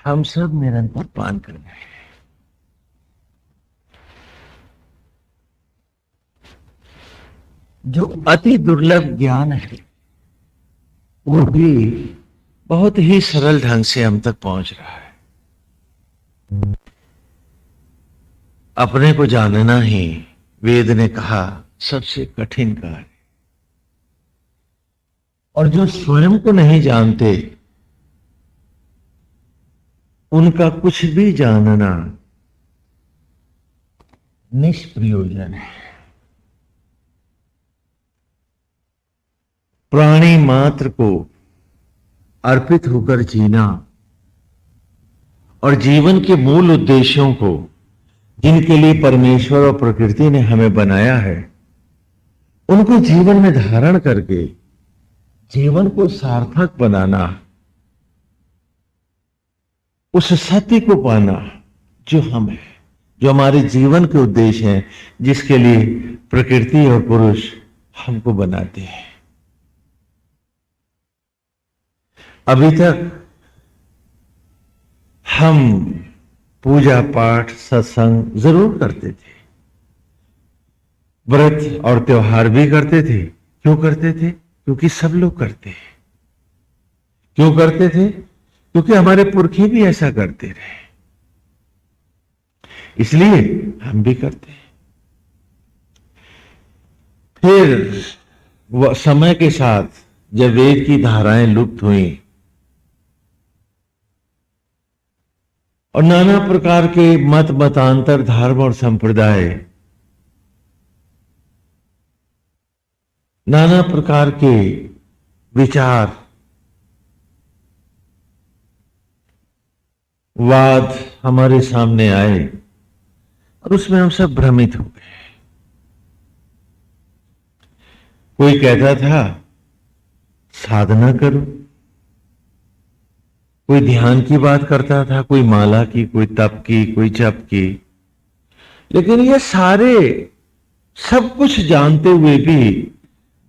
हम सब निरंतर पान कर रहे हैं। जो अति दुर्लभ ज्ञान है वो भी बहुत ही सरल ढंग से हम तक पहुंच रहा है। अपने को जानना ही वेद ने कहा सबसे कठिन कार्य। और जो स्वयं को नहीं जानते उनका कुछ भी जानना निष्प्रयोजन है। प्राणी मात्र को अर्पित होकर जीना और जीवन के मूल उद्देश्यों को, जिनके लिए परमेश्वर और प्रकृति ने हमें बनाया है, उनको जीवन में धारण करके जीवन को सार्थक बनाना, उस सत्य को पाना जो हम है, जो हमारे जीवन के उद्देश्य हैं, जिसके लिए प्रकृति और पुरुष हमको बनाते हैं। अभी तक हम पूजा पाठ सत्संग जरूर करते थे, व्रत और त्योहार भी करते थे। क्यों करते थे? क्योंकि सब लोग करते हैं। क्यों करते थे? क्योंकि हमारे पुरखे भी ऐसा करते रहे, इसलिए हम भी करते हैं। फिर वह समय के साथ जब वेद की धाराएं लुप्त हुई और नाना प्रकार के मत मतांतर, धर्म और संप्रदाय, नाना प्रकार के विचार, वाद हमारे सामने आए और उसमें हम सब भ्रमित हो गए। कोई कहता था साधना करो, कोई ध्यान की बात करता था, कोई माला की, कोई तप की, कोई जप की। लेकिन ये सारे सब कुछ जानते हुए भी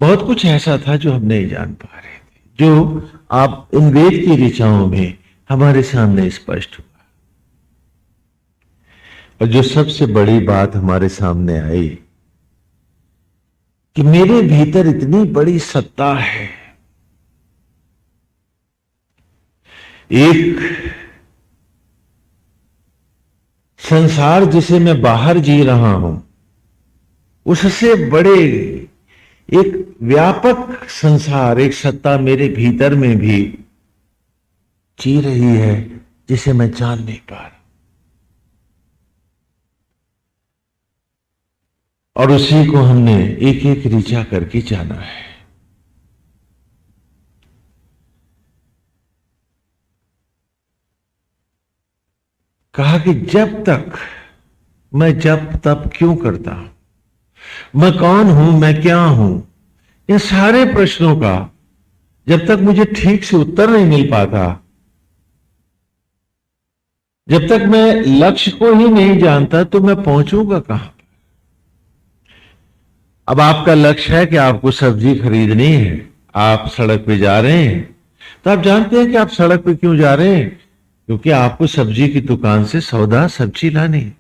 बहुत कुछ ऐसा था जो हम नहीं जान पा रहे थे, जो आप इन वेद की ऋचाओं में हमारे सामने स्पष्ट हुआ। और जो सबसे बड़ी बात हमारे सामने आई कि मेरे भीतर इतनी बड़ी सत्ता है, एक संसार जिसे मैं बाहर जी रहा हूं, उससे बड़े एक व्यापक संसार, एक सत्ता मेरे भीतर में भी जी रही है, जिसे मैं जान नहीं पा रहा। और उसी को हमने एक एक ऋचा करके जाना है। कहा कि जब तक मैं जब तब क्यों करता हूं, मैं कौन हूं, मैं क्या हूं, ये सारे प्रश्नों का जब तक मुझे ठीक से उत्तर नहीं मिल पाता, जब तक मैं लक्ष्य को ही नहीं जानता, तो मैं पहुंचूंगा कहां। अब आपका लक्ष्य है कि आपको सब्जी खरीदनी है, आप सड़क पे जा रहे हैं, तो आप जानते हैं कि आप सड़क पे क्यों जा रहे हैं, क्योंकि आपको सब्जी की दुकान से सौदा सब्जी लानी है।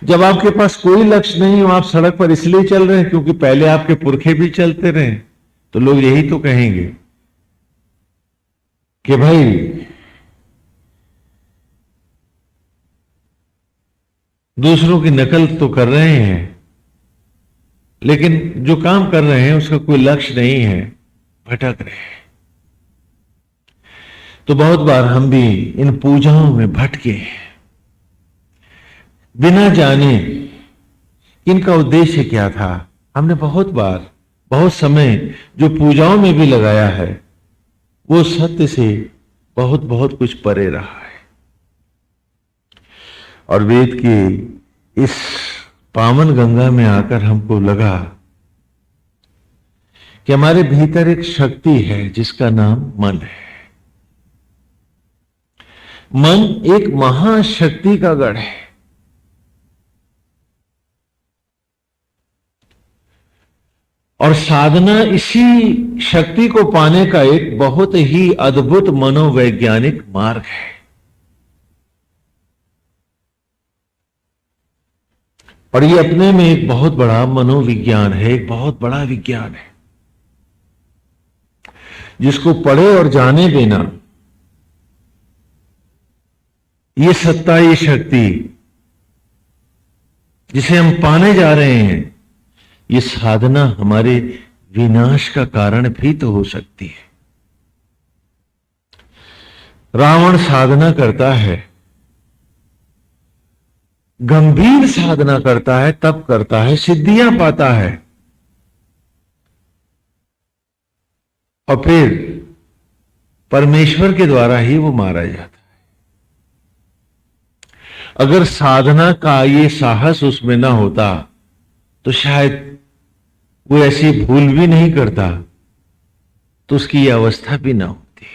जब आपके पास कोई लक्ष्य नहीं हो, आप सड़क पर इसलिए चल रहे हैं क्योंकि पहले आपके पुरखे भी चलते रहे, तो लोग यही तो कहेंगे कि भाई दूसरों की नकल तो कर रहे हैं, लेकिन जो काम कर रहे हैं उसका कोई लक्ष्य नहीं है, भटक रहे हैं। तो बहुत बार हम भी इन पूजाओं में भटके बिना जाने इनका उद्देश्य क्या था। हमने बहुत बार बहुत समय जो पूजाओं में भी लगाया है, वो सत्य से बहुत बहुत कुछ परे रहा है। और वेद की इस पावन गंगा में आकर हमको लगा कि हमारे भीतर एक शक्ति है जिसका नाम मन है। मन एक महाशक्ति का गढ़ है। और साधना इसी शक्ति को पाने का एक बहुत ही अद्भुत मनोवैज्ञानिक मार्ग है। और ये अपने में एक बहुत बड़ा मनोविज्ञान है, एक बहुत बड़ा विज्ञान है, जिसको पढ़े और जाने देना, ये सत्ता, ये शक्ति जिसे हम पाने जा रहे हैं, ये साधना हमारे विनाश का कारण भी तो हो सकती है। रावण साधना करता है, गंभीर साधना करता है, तप करता है, सिद्धियां पाता है, और फिर परमेश्वर के द्वारा ही वो मारा जाता है। अगर साधना का ये साहस उसमें ना होता तो शायद वो ऐसी भूल भी नहीं करता, तो उसकी ये अवस्था भी ना होती।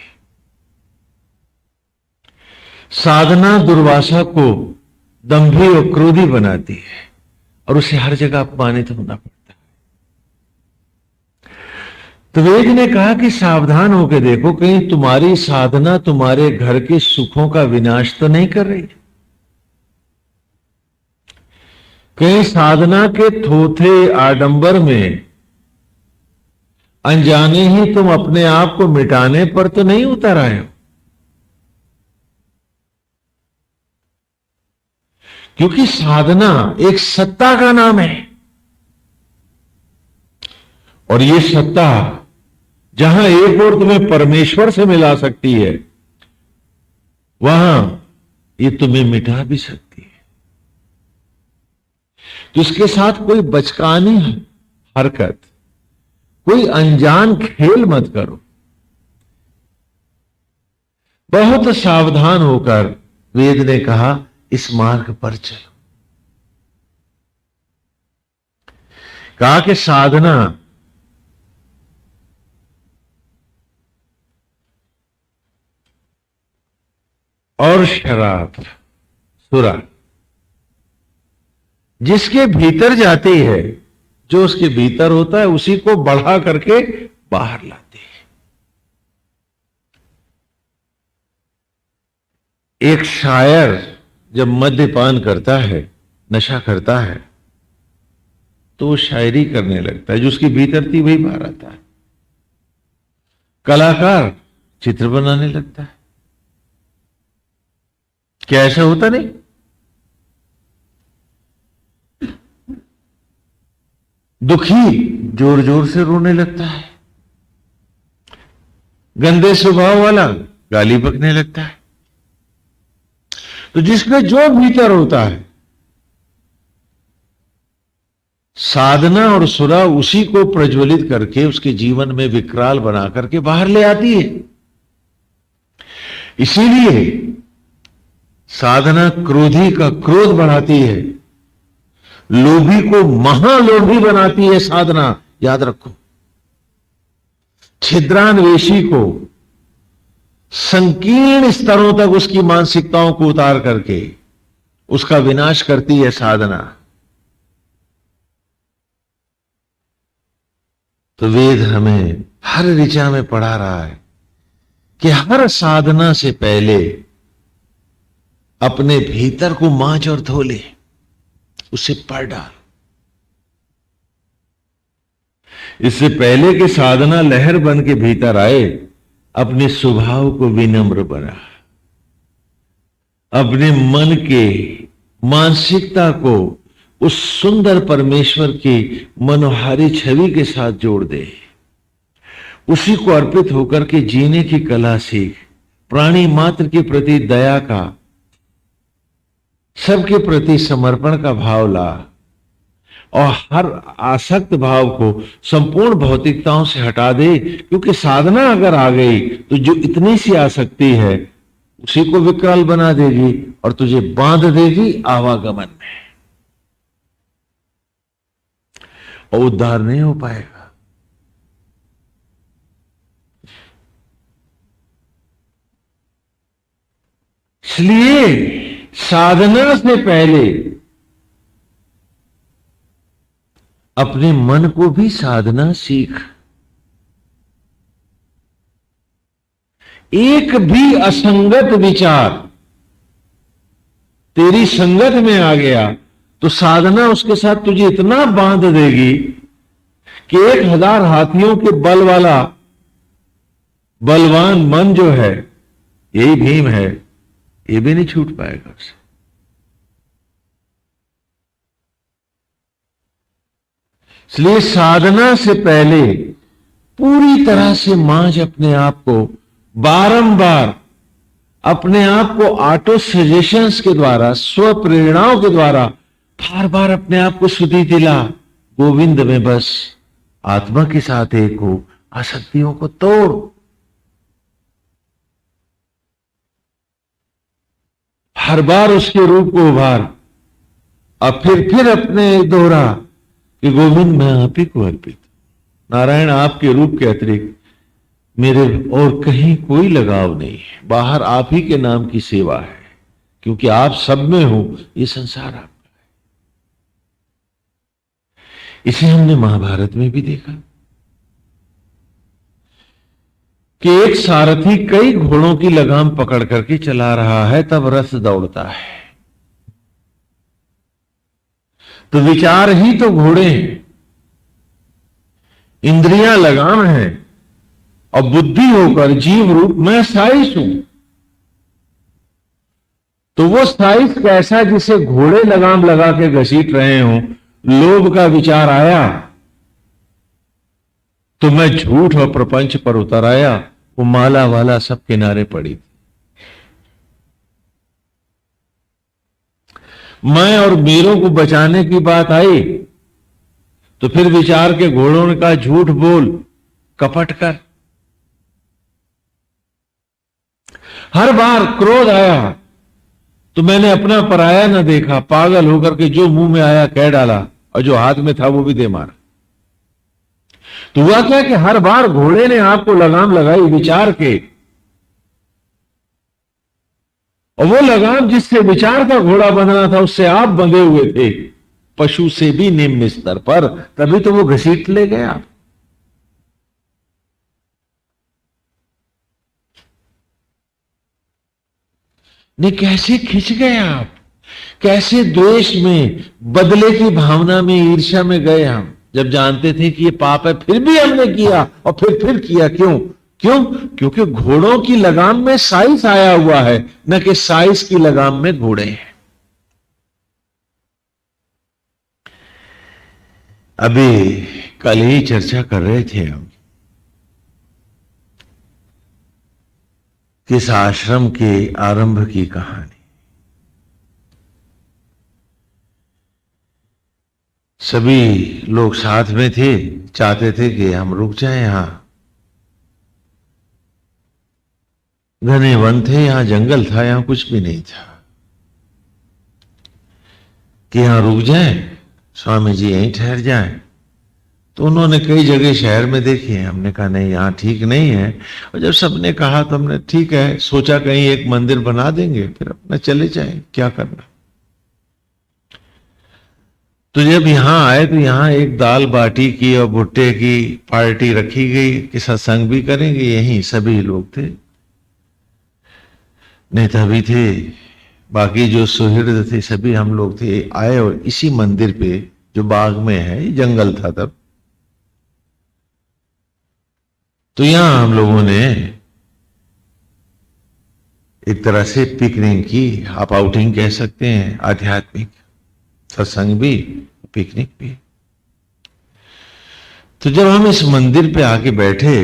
साधना दुर्वासा को दंभी और क्रोधी बनाती है और उसे हर जगह अपमानित होना पड़ता है। तो वेद ने कहा कि सावधान होकर देखो, कहीं तुम्हारी साधना तुम्हारे घर के सुखों का विनाश तो नहीं कर रही, कहीं साधना के थोथे आडंबर में अनजाने ही तुम अपने आप को मिटाने पर तो नहीं उतर आए हो। क्योंकि साधना एक सत्ता का नाम है, और ये सत्ता जहां एक और तुम्हें परमेश्वर से मिला सकती है, वहां ये तुम्हें मिटा भी सकती है। तो इसके साथ कोई बचकानी हरकत, कोई अनजान खेल मत करो। बहुत सावधान होकर वेद ने कहा इस मार्ग पर चलो। कहा कि साधना और शराब, सुरा जिसके भीतर जाती है, जो उसके भीतर होता है उसी को बढ़ा करके बाहर लाती है। एक शायर जब मद्यपान करता है, नशा करता है, तो वो शायरी करने लगता है, जो उसके भीतर थी वही बाहर आता है। कलाकार चित्र बनाने लगता है। क्या ऐसा होता नहीं? दुखी जोर जोर से रोने लगता है, गंदे स्वभाव वाला गाली बकने लगता है। तो जिसमें जो भीतर होता है, साधना और सुरा उसी को प्रज्वलित करके उसके जीवन में विकराल बना करके बाहर ले आती है। इसीलिए साधना क्रोधी का क्रोध बढ़ाती है, लोभी को महालोभी बनाती है साधना, याद रखो। छिद्रान्वेषी को संकीर्ण स्तरों तक उसकी मानसिकताओं को उतार करके उसका विनाश करती है साधना। तो वेद हमें हर ऋचा में पढ़ा रहा है कि हर साधना से पहले अपने भीतर को मांझ और धो ले, उसे पढ़ डाल। इससे पहले कि साधना लहर बन के भीतर आए, अपने स्वभाव को विनम्र बना, अपने मन के मानसिकता को उस सुंदर परमेश्वर की मनोहारी छवि के साथ जोड़ दे, उसी को अर्पित होकर के जीने की कला सीख, प्राणी मात्र के प्रति दया का, सबके प्रति समर्पण का भाव ला, और हर आसक्त भाव को संपूर्ण भौतिकताओं से हटा दे। क्योंकि साधना अगर आ गई तो जो इतनी सी आसक्ति है उसी को विकराल बना देगी और तुझे बांध देगी आवागमन में, और उद्धार नहीं हो पाएगा। इसलिए साधना से पहले अपने मन को भी साधना सीख। एक भी असंगत विचार तेरी संगत में आ गया तो साधना उसके साथ तुझे इतना बांध देगी कि 1000 हाथियों के बल वाला बलवान मन जो है, यही भीम है, ये भी नहीं छूट पाएगा उसे। इसलिए साधना से पहले पूरी तरह से मांझ अपने आप को, बारंबार अपने आप को ऑटो सजेशंस के द्वारा, स्व प्रेरणाओं के द्वारा बार बार अपने आप को सुधी दिला, गोविंद में बस, आत्मा के साथ एक हो, आसक्तियों को तोड़। हर बार उसके रूप को उभार, और फिर अपने दोहरा कि गोविंद मैं आप ही को अर्पित, नारायण आपके रूप के अतिरिक्त मेरे और कहीं कोई लगाव नहीं है, बाहर आप ही के नाम की सेवा है, क्योंकि आप सब में हो, ये संसार आपका है। इसे हमने महाभारत में भी देखा कि एक सारथी कई घोड़ों की लगाम पकड़ करके चला रहा है, तब रथ दौड़ता है। तो विचार ही तो घोड़े हैं, इंद्रियां लगाम है, और बुद्धि होकर जीव रूप में साइस हूं। तो वो साइस कैसा जिसे घोड़े लगाम लगा के घसीट रहे हों, लोभ का विचार आया तो मैं झूठ और प्रपंच पर उतर आया, वो माला वाला सब किनारे पड़ी थी। मैं और मेरों को बचाने की बात आई तो फिर विचार के घोड़ों ने कहा झूठ बोल, कपट कर। हर बार क्रोध आया तो मैंने अपना पराया न देखा, पागल होकर के जो मुंह में आया कह डाला, और जो हाथ में था वो भी दे मारा। तो हुआ क्या कि हर बार घोड़े ने आपको लगाम लगाई विचार के, और वो लगाम जिससे विचार का घोड़ा बंधना था उससे आप बंधे हुए थे, पशु से भी निम्न स्तर पर, तभी तो वो घसीट ले गया। नहीं, कैसे खिंच गए आप, कैसे द्वेष में, बदले की भावना में, ईर्ष्या में गए हम, जब जानते थे कि ये पाप है, फिर भी हमने किया, और फिर किया। क्यों? क्योंकि घोड़ों की लगाम में साइस आया हुआ है, न कि साइस की लगाम में घोड़े हैं। अभी कल ही चर्चा कर रहे थे हम किस आश्रम के आरंभ की कहानी। सभी लोग साथ में थे, चाहते थे कि हम रुक जाएं। यहां घने वन थे, यहां जंगल था, यहां कुछ भी नहीं था, कि यहां रुक जाएं, स्वामी जी यहीं ठहर जाएं। तो उन्होंने कई जगह शहर में देखी है, हमने कहा नहीं यहां ठीक नहीं है। और जब सबने कहा तो हमने ठीक है, सोचा कहीं एक मंदिर बना देंगे, फिर अपना चले जाएं, क्या करना। तो जब यहां आए तो यहां एक दाल बाटी की और भुट्टे की पार्टी रखी गई कि सत्संग भी करेंगे, यहीं सभी लोग थे, नेता भी थे, बाकी जो सुहृद थे सभी हम लोग थे, आए। और इसी मंदिर पे जो बाग में है, ये जंगल था तब, तो यहां हम लोगों ने एक तरह से पिकनिक की, आप आउटिंग कह सकते हैं, आध्यात्मिक सत्संग भी, पिकनिक भी। तो जब हम इस मंदिर पे आके बैठे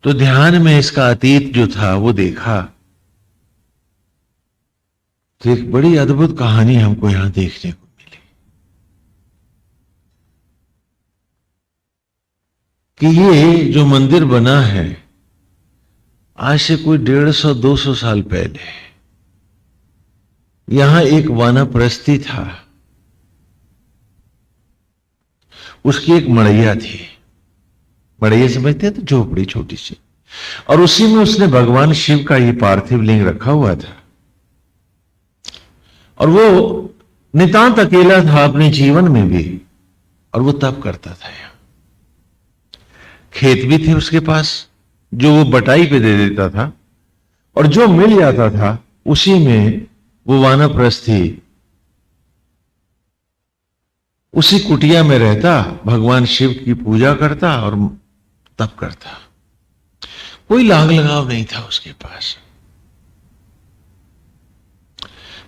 तो ध्यान में इसका अतीत जो था वो देखा, तो एक बड़ी अद्भुत कहानी हमको यहां देखने को मिली कि ये जो मंदिर बना है आज से कोई 150-200 साल पहले, यहां एक वानप्रस्थी था, उसकी एक मड़ैया थी। मड़ैया समझते हैं तो झोपड़ी छोटी सी, और उसी में उसने भगवान शिव का ये पार्थिव लिंग रखा हुआ था। और वो नितांत अकेला था अपने जीवन में भी, और वो तप करता था। यहां खेत भी थे उसके पास, जो वो बटाई पे दे देता था, और जो मिल जाता था उसी में वो वानप्रस्थी उसी कुटिया में रहता, भगवान शिव की पूजा करता और तप करता। कोई लाग लगाव नहीं था उसके पास।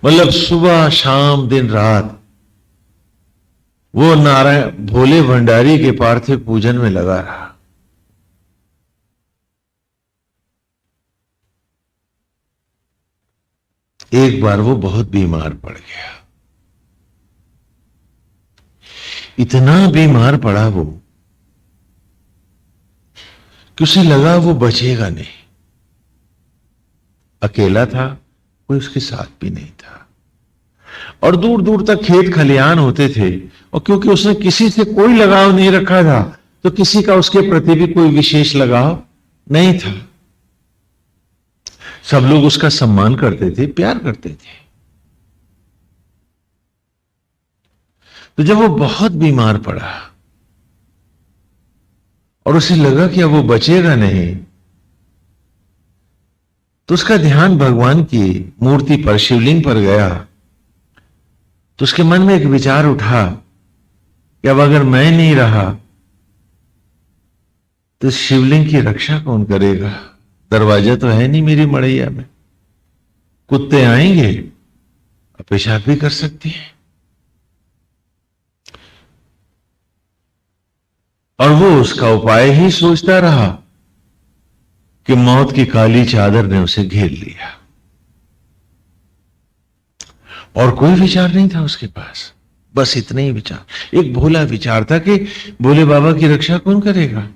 मतलब सुबह शाम दिन रात वो नारायण भोले भंडारी के पार्थिव पूजन में लगा रहा। एक बार वो बहुत बीमार पड़ गया। इतना बीमार पड़ा वो कि उसे लगा वो बचेगा नहीं। अकेला था, कोई उसके साथ भी नहीं था, और दूर दूर तक खेत खलिहान होते थे, और क्योंकि उसने किसी से कोई लगाव नहीं रखा था तो किसी का उसके प्रति भी कोई विशेष लगाव नहीं था। सब लोग उसका सम्मान करते थे, प्यार करते थे। तो जब वो बहुत बीमार पड़ा और उसे लगा कि अब वो बचेगा नहीं, तो उसका ध्यान भगवान की मूर्ति पर, शिवलिंग पर गया। तो उसके मन में एक विचार उठा कि अब अगर मैं नहीं रहा तो शिवलिंग की रक्षा कौन करेगा? दरवाजा तो है नहीं मेरी मड़ैया में, कुत्ते आएंगे और पेशाब भी कर सकती हैं। और वो उसका उपाय ही सोचता रहा कि मौत की काली चादर ने उसे घेर लिया, और कोई विचार नहीं था उसके पास। बस इतना ही विचार, एक भोला विचार था कि भोले बाबा की रक्षा कौन करेगा।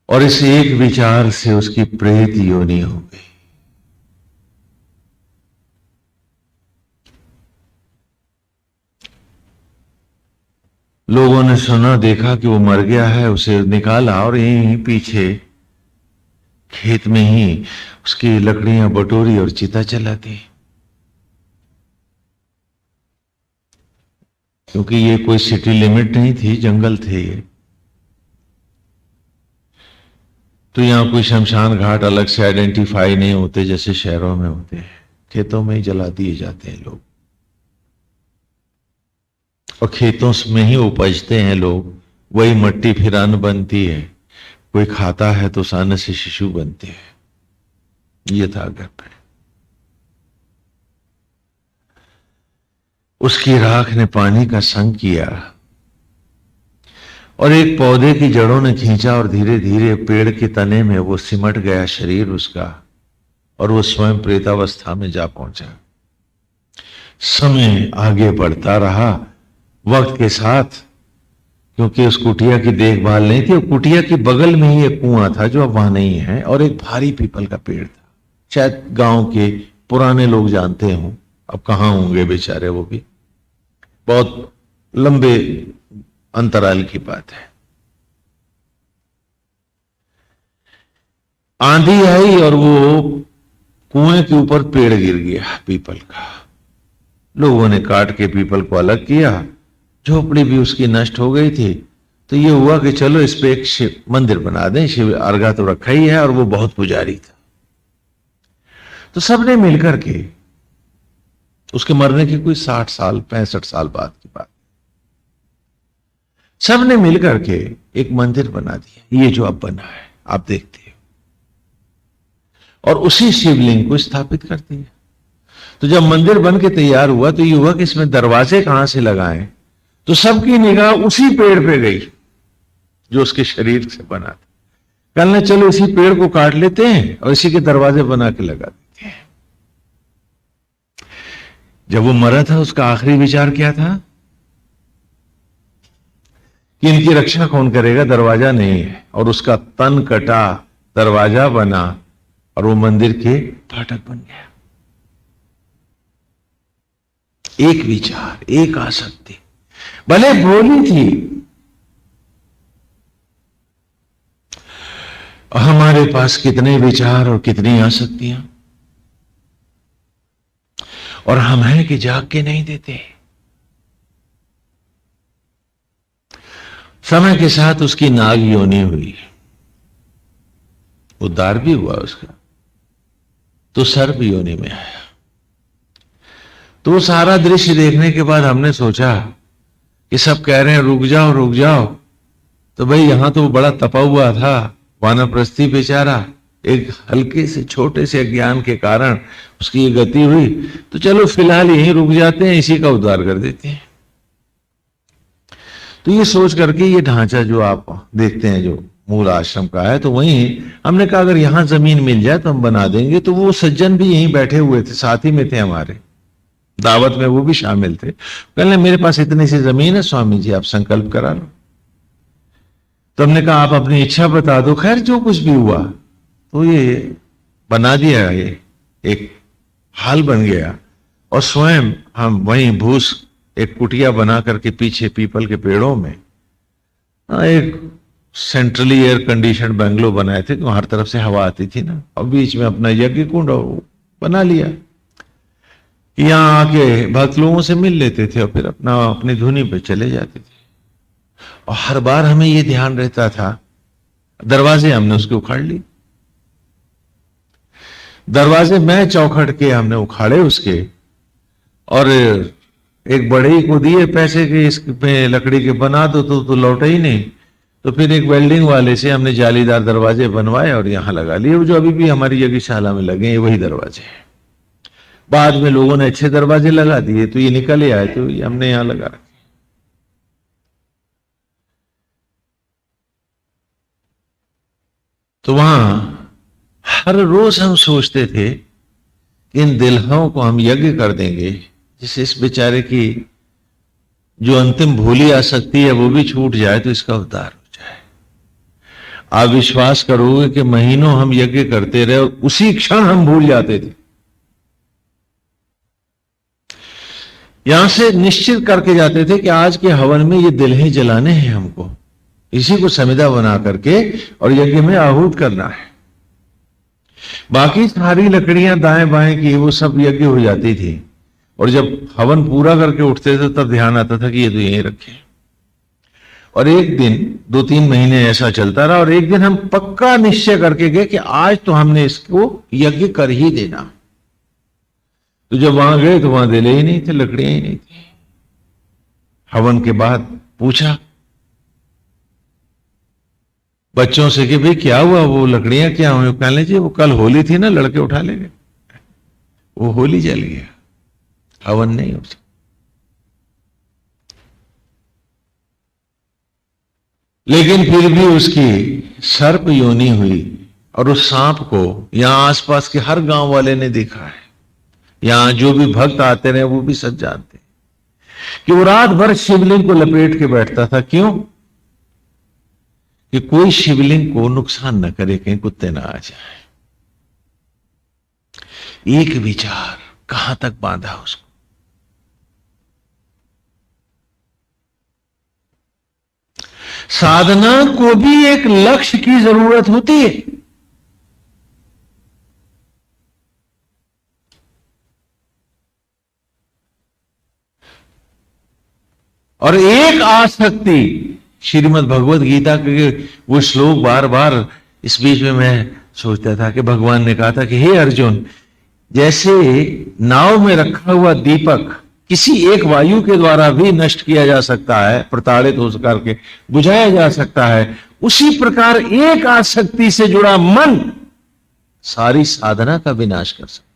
और इस एक विचार से उसकी प्रेत योनि हो गई। लोगों ने सुना, देखा कि वो मर गया है, उसे निकाला और यहीं पीछे खेत में ही उसकी लकड़ियां बटोरी और चिता चला दी। क्योंकि ये कोई सिटी लिमिट नहीं थी, जंगल थे ये, तो यहां कोई शमशान घाट अलग से आइडेंटिफाई नहीं होते जैसे शहरों में होते हैं। खेतों में ही जला दिए जाते हैं लोग, और खेतों में ही उपजते हैं लोग। वही मट्टी फिर अन्न बनती है, कोई खाता है तो उस अन्न से शिशु बनते हैं। ये था घर पे। उसकी राख ने पानी का संग किया और एक पौधे की जड़ों ने खींचा, और धीरे धीरे पेड़ के तने में वो सिमट गया शरीर उसका, और वो स्वयं प्रेतावस्था में जा पहुंचा। समय आगे बढ़ता रहा वक्त के साथ, क्योंकि उस कुटिया की देखभाल नहीं थी। कुटिया के बगल में ही एक कुआं था जो अब वहां नहीं है, और एक भारी पीपल का पेड़ था। शायद गांव के पुराने लोग जानते हों, अब कहां होंगे बेचारे, वो भी बहुत लंबे अंतराल की बात है। आंधी आई और वो कुएं के ऊपर पेड़ गिर गया पीपल का। लोगों ने काट के पीपल को अलग किया, झोपड़ी भी उसकी नष्ट हो गई थी। तो ये हुआ कि चलो इस पे एक शिव मंदिर बना दें, शिव अर्घा तो रखा ही है, और वो बहुत पुजारी था। तो सबने मिलकर के, उसके मरने की कोई 60 साल 65 साल बाद की बात, सबने मिलकर के एक मंदिर बना दिया, ये जो अब बना है आप देखते हो, और उसी शिवलिंग को स्थापित कर दिया। तो जब मंदिर बन के तैयार हुआ तो ये हुआ कि इसमें दरवाजे कहां से लगाएं, तो सबकी निगाह उसी पेड़ पे गई जो उसके शरीर से बना था। कहने चलो इसी पेड़ को काट लेते हैं और इसी के दरवाजे बना के लगा देते हैं। जब वो मरा था उसका आखिरी विचार क्या था कि इनकी रक्षा कौन करेगा, दरवाजा नहीं है, और उसका तन कटा, दरवाजा बना, और वो मंदिर के फाटक बन गया। एक विचार, एक आसक्ति, भले भोली थी। हमारे पास कितने विचार और कितनी आसक्तियां, और हम हैं कि जाग के नहीं देते। समय के साथ उसकी नाग योनि हुई, उद्धार भी हुआ उसका, तो सर्प योनि में आया। तो वो सारा दृश्य देखने के बाद हमने सोचा कि सब कह रहे हैं रुक जाओ रुक जाओ, तो भाई यहां तो वो बड़ा तपा हुआ था वानप्रस्थी बेचारा, एक हल्के से छोटे से अज्ञान के कारण उसकी ये गति हुई, तो चलो फिलहाल यहीं रुक जाते हैं, इसी का उद्धार कर देते हैं। तो ये सोच करके ये ढांचा जो आप देखते हैं जो मूल आश्रम का है, तो वहीं हमने कहा अगर यहां जमीन मिल जाए तो हम बना देंगे। तो वो सज्जन भी यहीं बैठे हुए थे, साथ ही में थे हमारे दावत में, वो भी शामिल थे। कहने मेरे पास इतनी सी जमीन है स्वामी जी, आप संकल्प करा लो। तो हमने कहा आप अपनी इच्छा बता दो। खैर जो कुछ भी हुआ तो ये बना दिया, ये एक हाल बन गया। और स्वयं हम वहीं भूस एक कुटिया बना करके पीछे पीपल के पेड़ों में एक सेंट्रली एयर कंडीशन बंगलो बनाए थे, तो हर तरफ से हवा आती थी ना, और बीच में अपना यज्ञ कुंड बना लिया। यहाँ आके भक्त लोगों से मिल लेते थे और फिर अपना अपनी धुनी पे चले जाते थे। और हर बार हमें ये ध्यान रहता था, दरवाजे हमने उसके उखाड़ लिए, दरवाजे मैं चौखट के हमने उखाड़े उसके, और एक बढ़ई को दिए पैसे के इसमें लकड़ी के बना दो, तो लौटा ही नहीं। तो फिर एक वेल्डिंग वाले से हमने जालीदार दरवाजे बनवाए और यहां लगा लिए, वो जो अभी भी हमारी यज्ञशाला में लगे हैं वही दरवाजे हैं। बाद में लोगों ने अच्छे दरवाजे लगा दिए तो ये निकल आए, तो ये हमने यहां लगा रखे। तो वहां हर रोज हम सोचते थे कि इन दिलहों को हम यज्ञ कर देंगे, जिससे इस बेचारे की जो अंतिम भोली आसक्ति है वो भी छूट जाए, तो इसका उद्धार हो जाए। आप विश्वास करोगे कि महीनों हम यज्ञ करते रहे और उसी क्षण हम भूल जाते थे। यहां से निश्चित करके जाते थे कि आज के हवन में ये दिलहे जलाने हैं हमको, इसी को समिधा बना करके और यज्ञ में आहूत करना है। बाकी सारी लकड़ियां दाएं बाएं की वो सब यज्ञ हो जाती थी, और जब हवन पूरा करके उठते थे तब ध्यान आता था कि ये तो यहीं रखे। और एक दिन 2-3 महीने ऐसा चलता रहा, और एक दिन हम पक्का निश्चय करके गए कि आज तो हमने इसको यज्ञ कर ही देना। तो जब वहां गए तो वहां दिले ही नहीं थे, लकड़ियां ही नहीं थी। हवन के बाद पूछा बच्चों से कि भाई क्या हुआ, वो लकड़ियां क्या हुई? कहने लीजिए वो कल होली थी ना, लड़के उठा ले गए, वो होली जल गया, हवन नहीं हो सकता। लेकिन फिर भी उसकी सर्प योनि हुई, और उस सांप को यहां आसपास के हर गांव वाले ने देखा है। यहां जो भी भक्त आते रहे वो भी सब जानते कि वो रात भर शिवलिंग को लपेट के बैठता था। क्यों? कि कोई शिवलिंग को नुकसान न करे, कहीं कुत्ते ना आ जाए। एक विचार कहां तक बांधा उसको। साधना को भी एक लक्ष्य की जरूरत होती है। और एक आसक्ति, श्रीमद् भगवत गीता के वो श्लोक बार बार इस बीच में मैं सोचता था कि भगवान ने कहा था कि हे अर्जुन, जैसे नाव में रखा हुआ दीपक किसी एक वायु के द्वारा भी नष्ट किया जा सकता है, प्रताड़ित हो करके बुझाया जा सकता है, उसी प्रकार एक आसक्ति से जुड़ा मन सारी साधना का विनाश कर सकता है।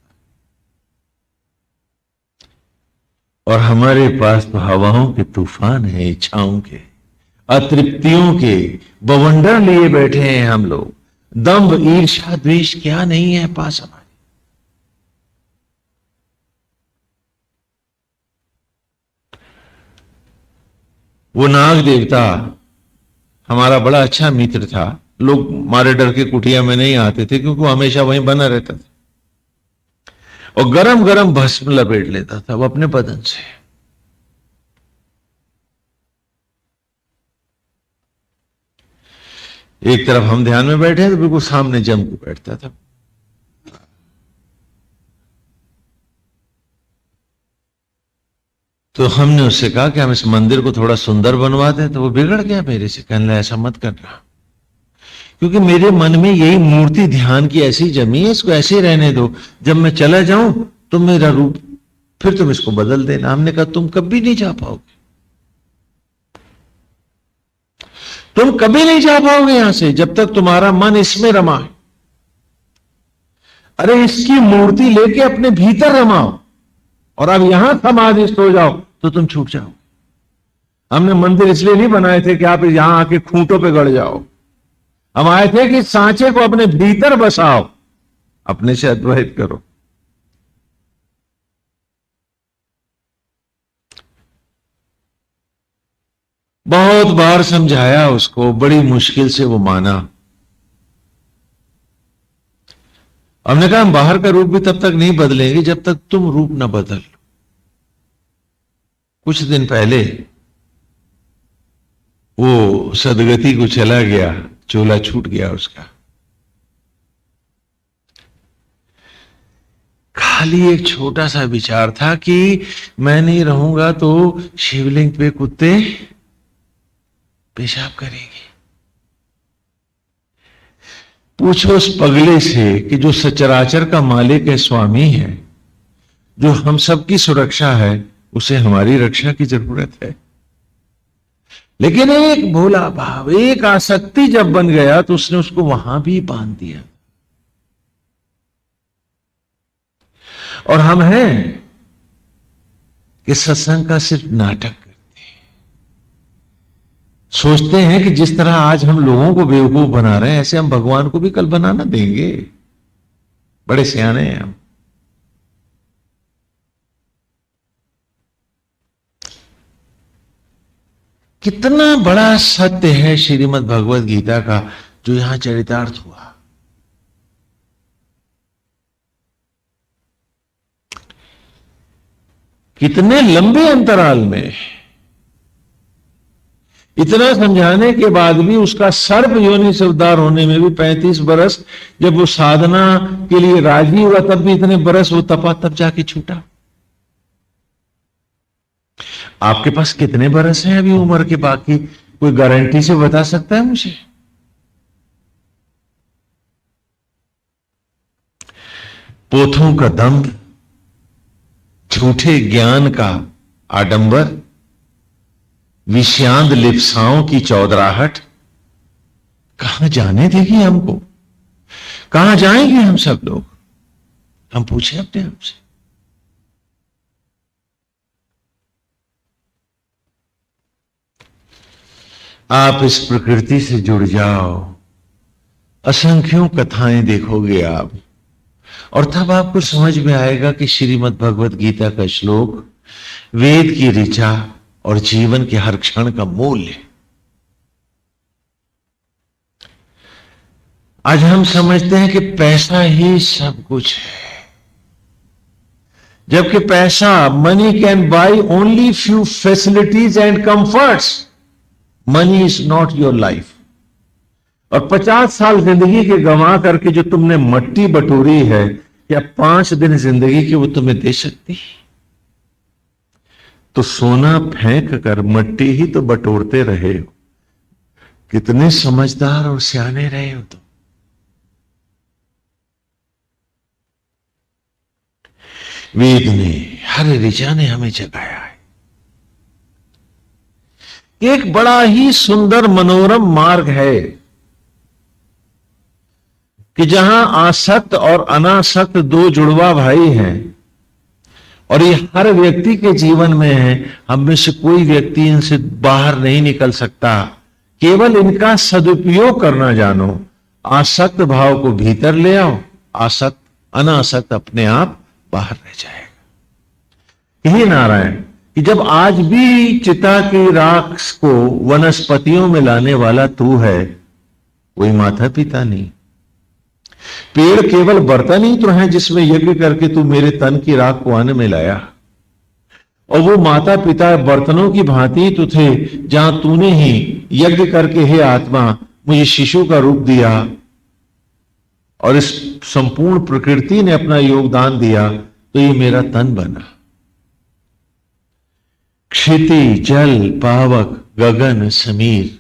और हमारे पास तो हवाओं के तूफान है, इच्छाओं के, अतृप्तियों के बवंडर लिए बैठे हैं हम लोग। दंभ ईर्ष्या द्वेष क्या नहीं है पास हमारे। वो नाग देवता हमारा बड़ा अच्छा मित्र था। लोग मारे डर के कुटिया में नहीं आते थे, क्योंकि वो हमेशा वहीं बना रहता था और गरम गरम भस्म लपेट लेता था वो अपने बदन से। एक तरफ हम ध्यान में बैठे तो बिल्कुल सामने जम के बैठता था। तो हमने उससे कहा कि हम इस मंदिर को थोड़ा सुंदर बनवा दें, तो वो बिगड़ गया मेरे से, कहने लगा ऐसा मत करना, क्योंकि मेरे मन में यही मूर्ति ध्यान की ऐसी जमी है, इसको ऐसे रहने दो, जब मैं चला जाऊं तो मेरा रूप फिर तुम इसको बदल देना। हमने कहा तुम कभी नहीं जा पाओगे, तुम कभी नहीं जा पाओगे यहां से जब तक तुम्हारा मन इसमें रमा है। अरे इसकी मूर्ति लेके अपने भीतर रमाओ, और अब यहां समाधिस्थ हो जाओ तो तुम छूट जाओ। हमने मंदिर इसलिए नहीं बनाए थे कि आप यहां आके खूंटों पे गड़ जाओ। हम आए थे कि सांचे को अपने भीतर बसाओ, अपने से अद्वैत करो। बहुत बार समझाया उसको, बड़ी मुश्किल से वो माना। हमने कहा हम बाहर का रूप भी तब तक नहीं बदलेंगे जब तक तुम रूप ना बदल। कुछ दिन पहले वो सदगति को चला गया, चोला छूट गया उसका। खाली एक छोटा सा विचार था कि मैं नहीं रहूंगा तो शिवलिंग पे कुत्ते पेशाब करेंगे। पूछो उस पगले से कि जो सचराचर का मालिक है, स्वामी है, जो हम सबकी सुरक्षा है, उसे हमारी रक्षा की जरूरत है। लेकिन एक भोला भाव, एक आसक्ति जब बन गया तो उसने उसको वहां भी बांध दिया। और हम हैं कि सत्संग का सिर्फ नाटक करते हैं, सोचते हैं कि जिस तरह आज हम लोगों को बेवकूफ बना रहे हैं ऐसे हम भगवान को भी कल बनाना देंगे। बड़े सियाने हैं हम। कितना बड़ा सत्य है श्रीमद् भगवद गीता का जो यहां चरितार्थ हुआ। कितने लंबे अंतराल में, इतना समझाने के बाद भी उसका सर्प योनि से उद्धार होने में भी 35 बरस, जब वो साधना के लिए राजी हुआ तब भी इतने बरस वो तपा, तब जाके छूटा। आपके पास कितने बरस हैं अभी उम्र के बाकी? कोई गारंटी से बता सकता है मुझे? पोथों का दंभ, झूठे ज्ञान का आडंबर, विषयांद लिप्साओं की चौधराहट कहां जाने देगी हमको? कहां जाएंगे हम सब लोग? हम पूछे अपने आप से। आप इस प्रकृति से जुड़ जाओ, असंख्यों कथाएं देखोगे आप, और तब आपको समझ में आएगा कि श्रीमद् भगवद गीता का श्लोक वेद की ऋचा और जीवन के हर क्षण का मूल्य। आज हम समझते हैं कि पैसा ही सब कुछ है, जबकि पैसा, money can buy only few facilities and comforts. Money is not your life. और 50 साल जिंदगी के गंवा करके जो तुमने मट्टी बटोरी है, या 5 दिन जिंदगी की वो तुम्हें दे सकती? तो सोना फेंक कर मट्टी ही तो बटोरते रहे हो। कितने समझदार और सियाने रहे हो तुम। वेद ने, हर ऋचा ने हमें जगाया है। एक बड़ा ही सुंदर मनोरम मार्ग है कि जहां आसक्त और अनासक्त 2 जुड़वा भाई हैं, और ये हर व्यक्ति के जीवन में है। हम में से कोई व्यक्ति इनसे बाहर नहीं निकल सकता। केवल इनका सदुपयोग करना जानो। आसक्त भाव को भीतर ले आओ, आसक्त अनासक्त अपने आप बाहर रह जाएगा। यही नारायण कि जब आज भी चिता की राख को वनस्पतियों में लाने वाला तू है, कोई माता पिता नहीं। पेड़ केवल बर्तन ही तो है जिसमें यज्ञ करके तू मेरे तन की राख को अन्न में लाया, और वो माता पिता बर्तनों की भांति तो थे जहां तूने ही यज्ञ करके हे आत्मा मुझे शिशु का रूप दिया, और इस संपूर्ण प्रकृति ने अपना योगदान दिया तो ये मेरा तन बना। क्षिति, जल, पावक, गगन, समीर,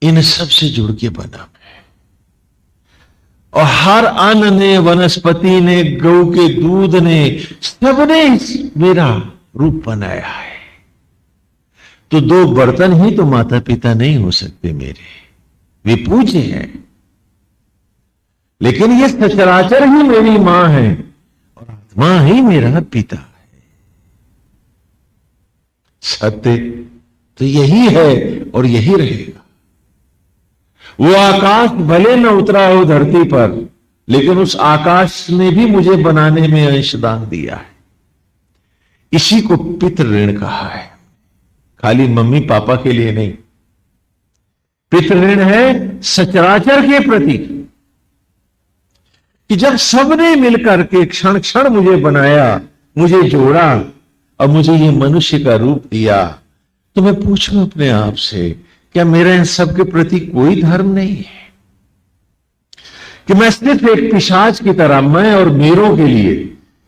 इन सब से जुड़ के बना मैं। और हर अन्न ने, वनस्पति ने, गौ के दूध ने, सबने मेरा रूप बनाया है। तो दो बर्तन ही तो माता पिता नहीं हो सकते मेरे, वे पूज्य हैं, लेकिन ये सचराचर ही मेरी मां है और आत्मा ही मेरा पिता है। सत्य तो यही है और यही रहेगा। वो आकाश भले न उतरा हो धरती पर, लेकिन उस आकाश ने भी मुझे बनाने में अंशदान दिया है। इसी को पितृ ऋण कहा है, खाली मम्मी पापा के लिए नहीं। पितृ ऋण है सचराचर के प्रति, कि जब सबने मिलकर के क्षण क्षण मुझे बनाया, मुझे जोड़ा और मुझे ये मनुष्य का रूप दिया, तो मैं पूछूं अपने आप से, क्या मेरा इन सब के प्रति कोई धर्म नहीं है? कि मैं सिर्फ एक पिशाच की तरह, मैं और मेरों के लिए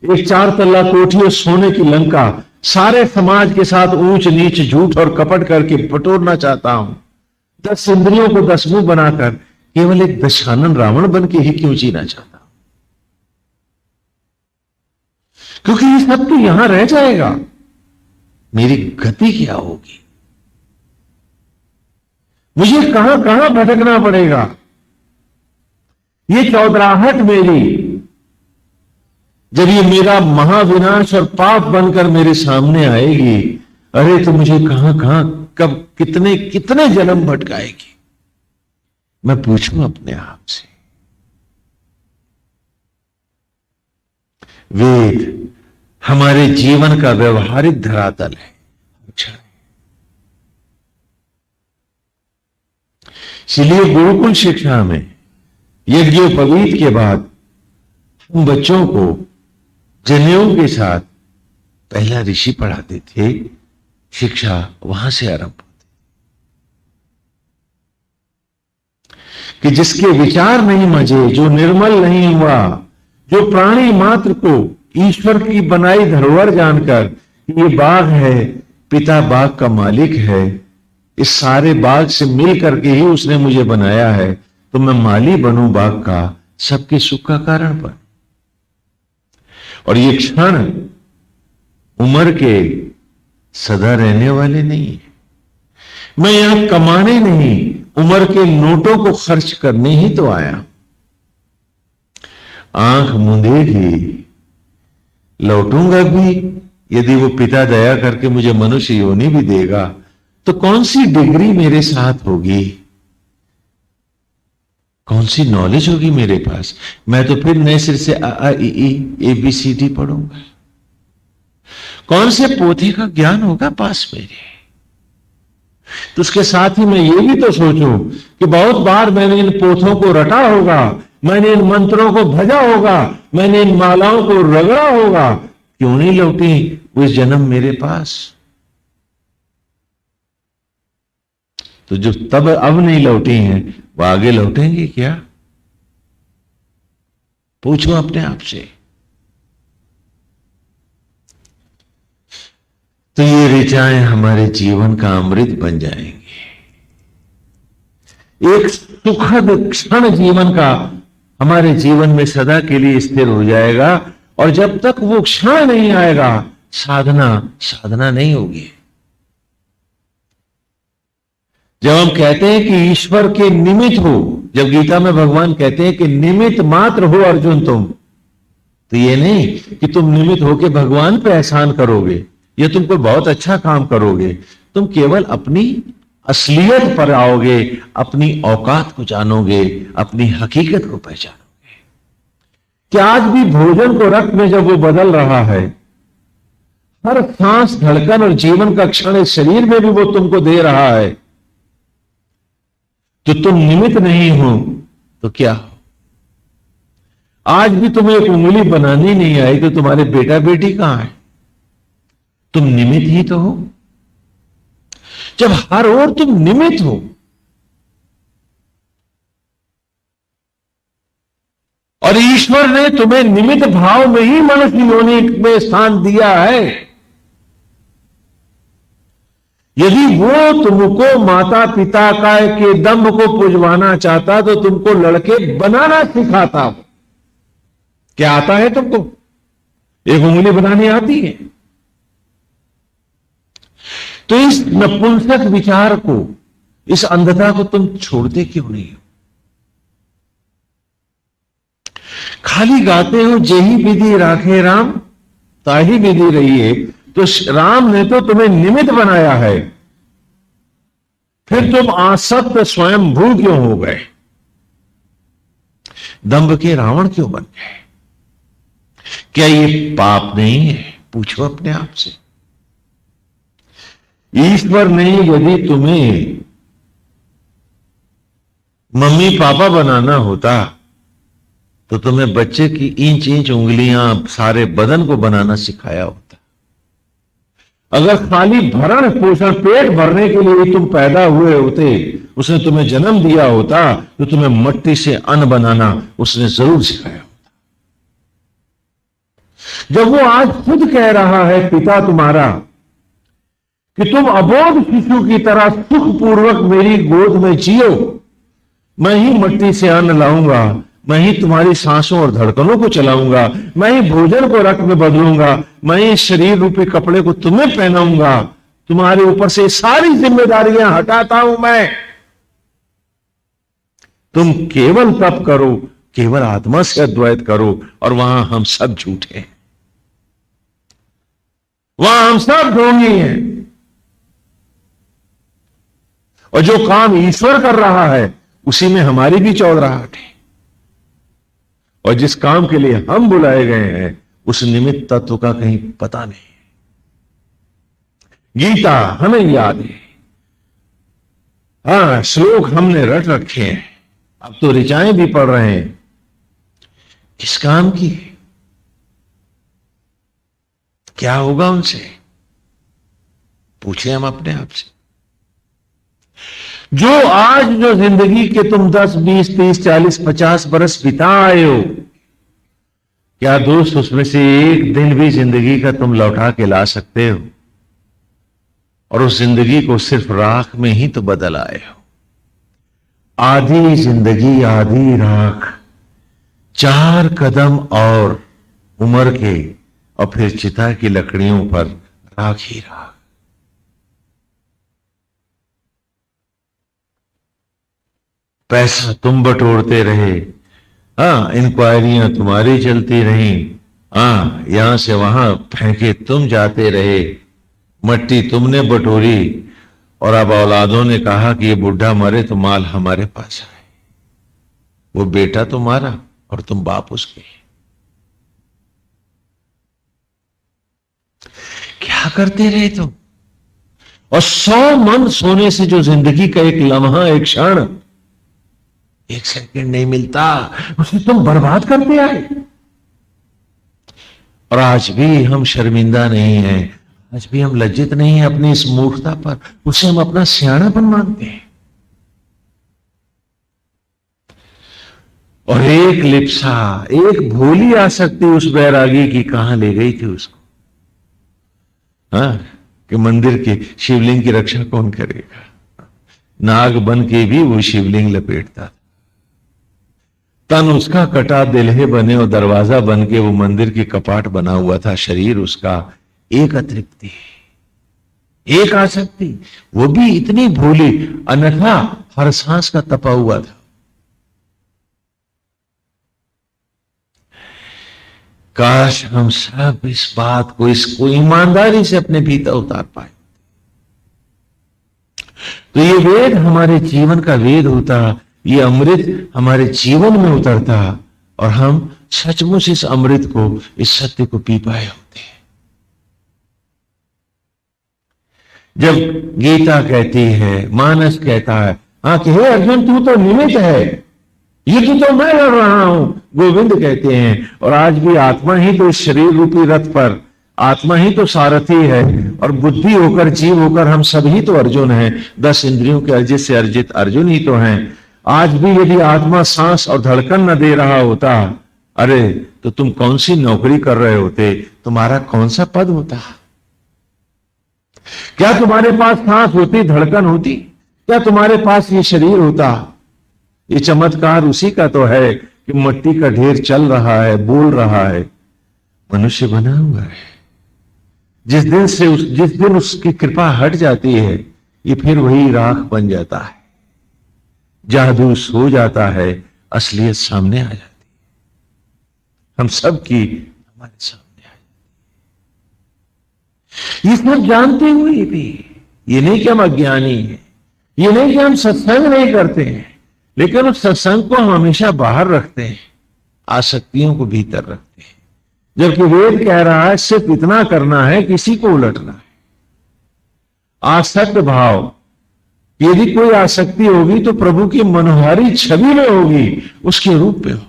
एक 4 तल्ला कोठी और सोने की लंका, सारे समाज के साथ ऊंच नीच, झूठ और कपट करके बटोरना चाहता हूं। 10 इंद्रियों को 10 मुंह बनाकर केवल एक दशानन रावण बन के ही क्यों जीना चाहता हूं? क्योंकि ये सब तो यहां रह जाएगा, मेरी गति क्या होगी? मुझे कहां कहां भटकना पड़ेगा? ये चौधराहट मेरी, जब ये मेरा महाविनाश और पाप बनकर मेरे सामने आएगी, अरे तो मुझे कहां कहां, कब, कितने कितने जन्म भटकाएगी? मैं पूछूं अपने आप से। वेद हमारे जीवन का व्यवहारिक धरातल है। अच्छा, इसलिए गुरुकुल शिक्षा में यज्ञोपवीत के बाद हम बच्चों को जनेऊ के साथ पहला ऋषि पढ़ाते थे। शिक्षा वहां से आरंभ होती, कि जिसके विचार नहीं मजे, जो निर्मल नहीं हुआ, जो प्राणी मात्र को ईश्वर की बनाई धरोहर जानकर ये बाग है, पिता बाग का मालिक है, इस सारे बाग से मिल करके ही उसने मुझे बनाया है, तो मैं माली बनूं बाग का, सबके सुख का कारण बन। और ये क्षण उम्र के सदा रहने वाले नहीं है। मैं यहां कमाने नहीं, उम्र के नोटों को खर्च करने ही तो आया। आंख मूंदेगी, लौटूंगा भी। यदि वो पिता दया करके मुझे मनुष्य योनि भी देगा, तो कौन सी डिग्री मेरे साथ होगी, कौन सी नॉलेज होगी मेरे पास? मैं तो फिर नए सिर से आ ई ई ABCD पढ़ूंगा। कौन से पोथी का ज्ञान होगा पास मेरे? तो उसके साथ ही मैं ये भी तो सोचूं कि बहुत बार मैंने इन पोथों को रटा होगा, मैंने इन मंत्रों को भजा होगा, मैंने इन मालाओं को रगड़ा होगा, क्यों नहीं लौटी वो इस जन्म मेरे पास? तो जो तब अब नहीं लौटी हैं, वो आगे लौटेंगे क्या? पूछो अपने आप से। तो ये ऋचाएं हमारे जीवन का अमृत बन जाएंगी। एक सुखद क्षण जीवन का हमारे जीवन में सदा के लिए स्थिर हो जाएगा, और जब तक वो क्षण नहीं आएगा, साधना नहीं होगी। जब हम कहते हैं कि ईश्वर के निमित्त हो, जब गीता में भगवान कहते हैं कि निमित्त मात्र हो अर्जुन तुम, तो ये नहीं कि तुम निमित्त होके भगवान पे एहसान करोगे या तुम कोई बहुत अच्छा काम करोगे। तुम केवल अपनी असलियत पर आओगे, अपनी औकात को जानोगे, अपनी हकीकत को पहचानोगे। कि आज भी भोजन को रक्त में जब वो बदल रहा है, हर सांस, धड़कन और जीवन का क्षण इस शरीर में भी वो तुमको दे रहा है, तो तुम निमित्त नहीं हो तो क्या हो? आज भी तुम्हें एक उंगली बनानी नहीं आई तो तुम्हारे बेटा बेटी कहां है? तुम निमित्त ही तो हो। जब हर ओर तुम निमित्त हो, और ईश्वर ने तुम्हें निमित्त भाव में ही मनुष्य योनि में स्थान दिया है, यदि वो तुमको माता पिता का के दम्भ को पुजवाना चाहता तो तुमको लड़के बनाना सिखाता। क्या आता है तुमको? एक उंगली बनानी आती है। तो इस नपुंसक विचार को, इस अंधता को तुम छोड़ते क्यों नहीं हो? खाली गाते हो जेही विधि राखे राम ताही विधि रही है। तो राम ने तो तुम्हें निमित्त बनाया है, फिर तुम आसक्त स्वयं भू क्यों हो गए? दंभ के रावण क्यों बन गए? क्या ये पाप नहीं है? पूछो अपने आप से। ईश्वर ने यदि तुम्हें मम्मी पापा बनाना होता तो तुम्हें बच्चे की इंच इंच उंगलियां, सारे बदन को बनाना सिखाया होता। अगर खाली भरण पोषण, पेट भरने के लिए तुम पैदा हुए होते, उसने तुम्हें जन्म दिया होता, तो तुम्हें मट्टी से अन्न बनाना उसने जरूर सिखाया होता। जब वो आज खुद कह रहा है पिता तुम्हारा कि तुम अबोध शिशु की तरह सुखपूर्वक मेरी गोद में जियो, मैं ही मट्टी से अन्न लाऊंगा, मैं ही तुम्हारी सांसों और धड़कनों को चलाऊंगा, मैं ही भोजन को रक्त में बदलूंगा, मैं ही शरीर रूपी कपड़े को तुम्हें पहनाऊंगा, तुम्हारे ऊपर से सारी जिम्मेदारियां हटाता हूं मैं। तुम केवल तप करो, केवल आत्मा से अद्वैत करो, और वहां हम सब झूठे हैं, वहां हम सब ढोंगी हैं। और जो काम ईश्वर कर रहा है उसी में हमारी भी चौधराहट है। और जिस काम के लिए हम बुलाए गए हैं उस निमित्त तत्व का कहीं पता नहीं। गीता हमें याद है, हाँ, श्लोक हमने रट रखे हैं, अब तो ऋचाएं भी पढ़ रहे हैं। किस काम की? क्या होगा उनसे? पूछे हम अपने आप से। जो आज जो जिंदगी के तुम 10, 20, 30, 40, 50 बरस बिता आए हो, क्या दोस्त उसमें से एक दिन भी जिंदगी का तुम लौटा के ला सकते हो? और उस जिंदगी को सिर्फ राख में ही तो बदल आए हो। आधी जिंदगी आधी राख, 4 कदम और उम्र के, और फिर चिता की लकड़ियों पर राख ही राख। पैसा तुम बटोरते रहे, हाँ, इंक्वायरियां तुम्हारी चलती रही, हाँ, यहां से वहां फेंके तुम जाते रहे, मट्टी तुमने बटोरी, और अब औलादों ने कहा कि ये बुढ़ा मरे तो माल हमारे पास आए। वो बेटा तुम्हारा और तुम बाप उसके। क्या करते रहे तुम? और 100 मन सोने से जो जिंदगी का एक लम्हा, एक क्षण, 1 सेकंड नहीं मिलता, उसे तुम बर्बाद करते आए। और आज भी हम शर्मिंदा नहीं हैं, आज भी हम लज्जित नहीं हैं अपनी इस मूर्खता पर, उसे हम अपना सियाणापन मानते हैं। और एक लिप्सा, एक भोली आसक्ति उस बैरागी की कहां ले गई थी उसको, हाँ, कि मंदिर के शिवलिंग की रक्षा कौन करेगा? नाग बन के भी वो शिवलिंग लपेटता था। तन उसका कटा, दिल्हे बने, और दरवाजा बन के वो मंदिर की कपाट बना हुआ था। शरीर उसका एक अतृप्ति, एक आसक्ति, वो भी इतनी भोली, अन्यथा हर सांस का तपा हुआ था। काश हम सब इस बात को, इसको ईमानदारी से अपने भीतर उतार पाए। तो ये वेद हमारे जीवन का वेद होता, ये अमृत हमारे जीवन में उतरता, और हम सचमुच इस अमृत को, इस सत्य को पी पाए होते हैं। जब गीता कहती है, मानस कहता है, हाँ, कि हे अर्जुन, तू तो निमित्त है, युद्ध तो मैं लड़ रहा हूं, गोविंद कहते हैं। और आज भी आत्मा ही तो इस शरीर रूपी रथ पर, आत्मा ही तो सारथी है, और बुद्धि होकर, जीव होकर हम सभी तो अर्जुन हैं। 10 इंद्रियों के अर्जित से अर्जित अर्जुन ही तो हैं। आज भी यदि आत्मा सांस और धड़कन न दे रहा होता, अरे तो तुम कौन सी नौकरी कर रहे होते, तुम्हारा कौन सा पद होता? क्या तुम्हारे पास सांस होती, धड़कन होती? क्या तुम्हारे पास ये शरीर होता? ये चमत्कार उसी का तो है कि मिट्टी का ढेर चल रहा है, बोल रहा है, मनुष्य बना हुआ है। जिस दिन उसकी कृपा हट जाती है, ये फिर वही राख बन जाता है, जादू सो जाता है, असलियत सामने आ जाती है, हम सब की हमारे सामने आ जाती है। ये सब जानते हुए भी, ये नहीं कि हम अज्ञानी हैं, ये नहीं कि हम सत्संग नहीं करते हैं, लेकिन उस सत्संग को हम हमेशा बाहर रखते हैं, आसक्तियों को भीतर रखते हैं। जबकि वेद कह रहा है सिर्फ इतना करना है, किसी को उलटना है। आसक्त भाव, यदि कोई आसक्ति होगी तो प्रभु की मनोहारी छवि में होगी, उसके रूप में होगी।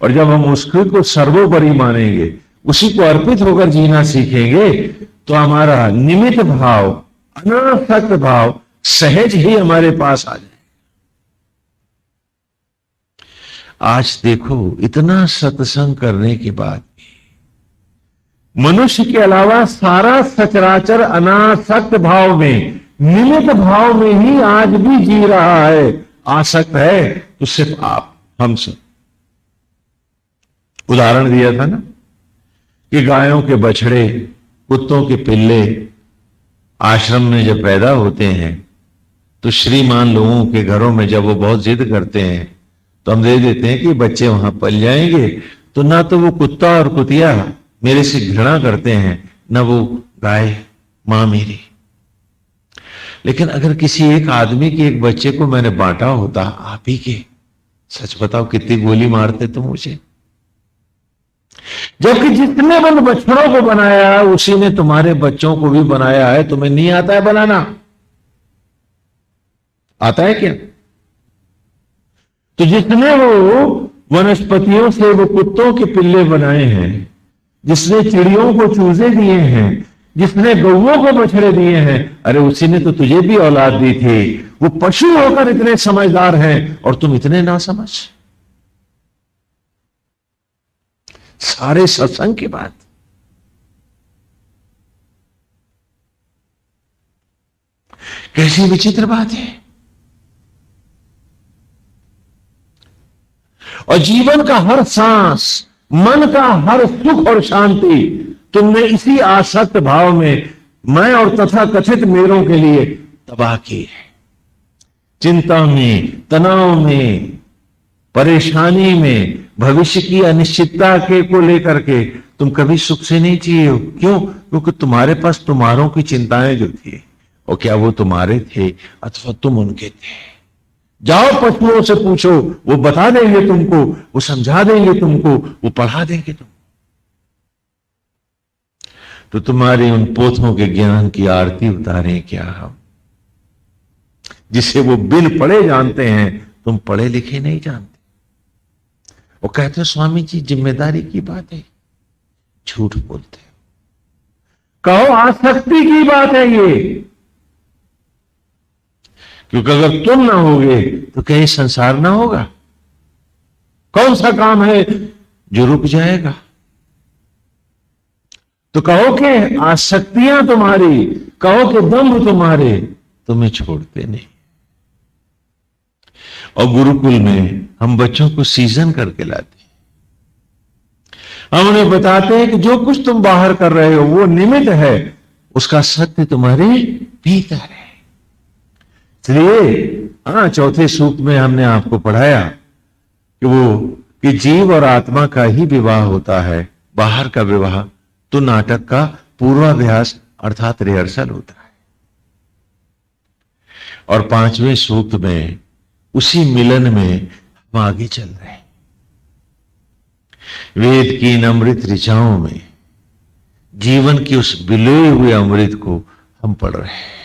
और जब हम उसको को सर्वोपरि मानेंगे, उसी को अर्पित होकर जीना सीखेंगे, तो हमारा निमित्त भाव, अनासक्त भाव सहज ही हमारे पास आ जाए। आज देखो, इतना सत्संग करने के बाद मनुष्य के अलावा सारा सचराचर अनासक्त भाव में, निमित्त भाव में ही आज भी जी रहा है। आसक्त है तो सिर्फ आप, हम सब। उदाहरण दिया था ना कि गायों के बछड़े, कुत्तों के पिल्ले आश्रम में जब पैदा होते हैं, तो श्रीमान लोगों के घरों में जब वो बहुत जिद करते हैं, तो हम दे देते हैं कि बच्चे वहां पल जाएंगे। तो ना तो वो कुत्ता और कुतिया मेरे से घृणा करते हैं, ना वो गाय मां मेरी। लेकिन अगर किसी एक आदमी के एक बच्चे को मैंने बांटा होता, आप ही के, सच बताओ कितनी गोली मारते तुम मुझे। जबकि जितने बन बछड़ों को बनाया, उसी ने तुम्हारे बच्चों को भी बनाया है। तुम्हें नहीं आता है बनाना? आता है क्या? तो जितने वो वनस्पतियों से वो कुत्तों के पिल्ले बनाए हैं, जिसने चिड़ियों को चूजे दिए हैं, जिसने गौओं को बछड़े दिए हैं, अरे उसी ने तो तुझे भी औलाद दी थी। वो पशु होकर इतने समझदार हैं और तुम इतने नासमझ। सारे सत्संग की बात। कैसी विचित्र बात है। और जीवन का हर सांस, मन का हर सुख और शांति तुमने इसी आसक्त भाव में, मैं और तथा कथित मेरों के लिए तबाह की है। चिंता में, तनाव में, परेशानी में, भविष्य की अनिश्चितता के को लेकर के तुम कभी सुख से नहीं जिए हो। क्यों? क्योंकि तुम्हारे पास तुम्हारों की चिंताएं जो थी, और क्या वो तुम्हारे थे अथवा तुम उनके थे? जाओ पशुओं से पूछो, वो बता देंगे तुमको, वो समझा देंगे तुमको, वो पढ़ा देंगे तुमको। तो तुम्हारी उन पोथों के ज्ञान की आरती उतारें क्या हम, जिसे वो बिन पढ़े जानते हैं, तुम पढ़े लिखे नहीं जानते। वो कहते हो स्वामी जी जिम्मेदारी की बात है, झूठ बोलते हो। कहो आसक्ति की बात है ये, क्योंकि अगर तुम ना होगे तो कहीं संसार ना होगा। कौन सा काम है जो रुक जाएगा? तो कहो कि आसक्तियां तुम्हारी, कहो कि दंभ तुम्हारे तुम्हें छोड़ते नहीं। और गुरुकुल में हम बच्चों को सीजन करके लाते हैं। हम उन्हें बताते हैं कि जो कुछ तुम बाहर कर रहे हो वो निमित्त है, उसका सत्य तुम्हारे भीतर है। इसलिए चौथे सूक्त में हमने आपको पढ़ाया कि जीव और आत्मा का ही विवाह होता है, बाहर का विवाह तो नाटक का पूर्वाभ्यास अर्थात रिहर्सल होता है। और पांचवें सूक्त में उसी मिलन में हम आगे चल रहे हैं। वेद की इन अमृत ऋचाओं में जीवन की उस बिलोए हुए अमृत को हम पढ़ रहे हैं।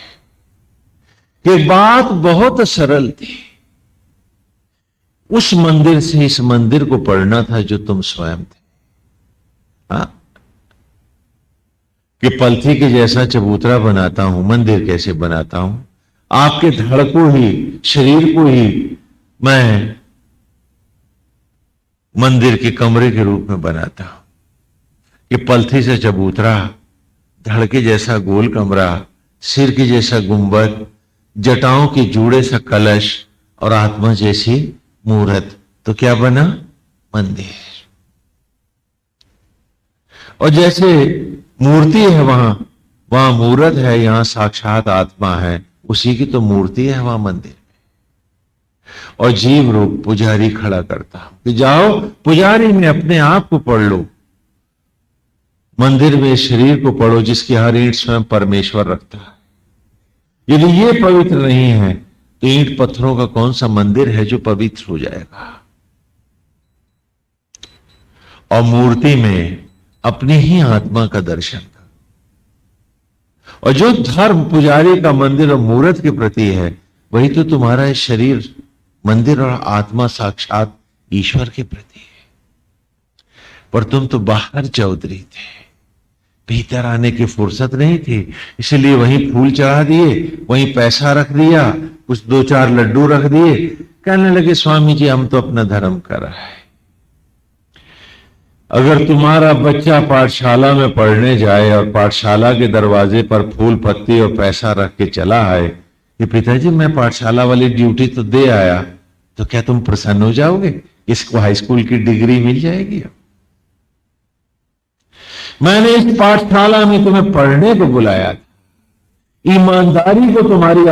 ये बात बहुत सरल थी। उस मंदिर से इस मंदिर को पढ़ना था जो तुम स्वयं थे। कि पलथी के जैसा चबूतरा बनाता हूं, मंदिर कैसे बनाता हूं? आपके धड़ को ही, शरीर को ही मैं मंदिर के कमरे के रूप में बनाता हूं। कि पलथी से चबूतरा धड़के जैसा गोल कमरा, सिर के जैसा गुंबद, जटाओं के जूड़े सा कलश और आत्मा जैसी मूर्त। तो क्या बना? मंदिर। और जैसे मूर्ति है वहां, वहां मूर्त है, यहां साक्षात आत्मा है, उसी की तो मूर्ति है वहां मंदिर। और जीव रूप पुजारी खड़ा करता कि जाओ पुजारी में अपने आप को पढ़ लो, मंदिर में शरीर को पढ़ो जिसकी हर ईंट स्वयं परमेश्वर रखता है। यदि ये पवित्र नहीं है तो ईंट पत्थरों का कौन सा मंदिर है जो पवित्र हो जाएगा? और मूर्ति में अपनी ही आत्मा का दर्शन कर। और जो धर्म पुजारी का मंदिर और मूर्त के प्रति है, वही तो तुम्हारा शरीर मंदिर और आत्मा साक्षात ईश्वर के प्रति है। पर तुम तो बाहर चौधरी थे, भीतर आने की फुर्सत नहीं थी, इसलिए वहीं फूल चढ़ा दिए, वहीं पैसा रख दिया, कुछ 2-4 लड्डू रख दिए, कहने लगे स्वामी जी हम तो अपना धर्म कर रहे हैं। अगर तुम्हारा बच्चा पाठशाला में पढ़ने जाए और पाठशाला के दरवाजे पर फूल पत्ती और पैसा रख के चला आए कि पिताजी मैं पाठशाला वाली ड्यूटी तो दे आया, तो क्या तुम प्रसन्न हो जाओगे? इसको हाई स्कूल की डिग्री मिल जाएगी। मैंने इस पाठशाला में तुम्हें पढ़ने को बुलाया था, ईमानदारी को तुम्हारी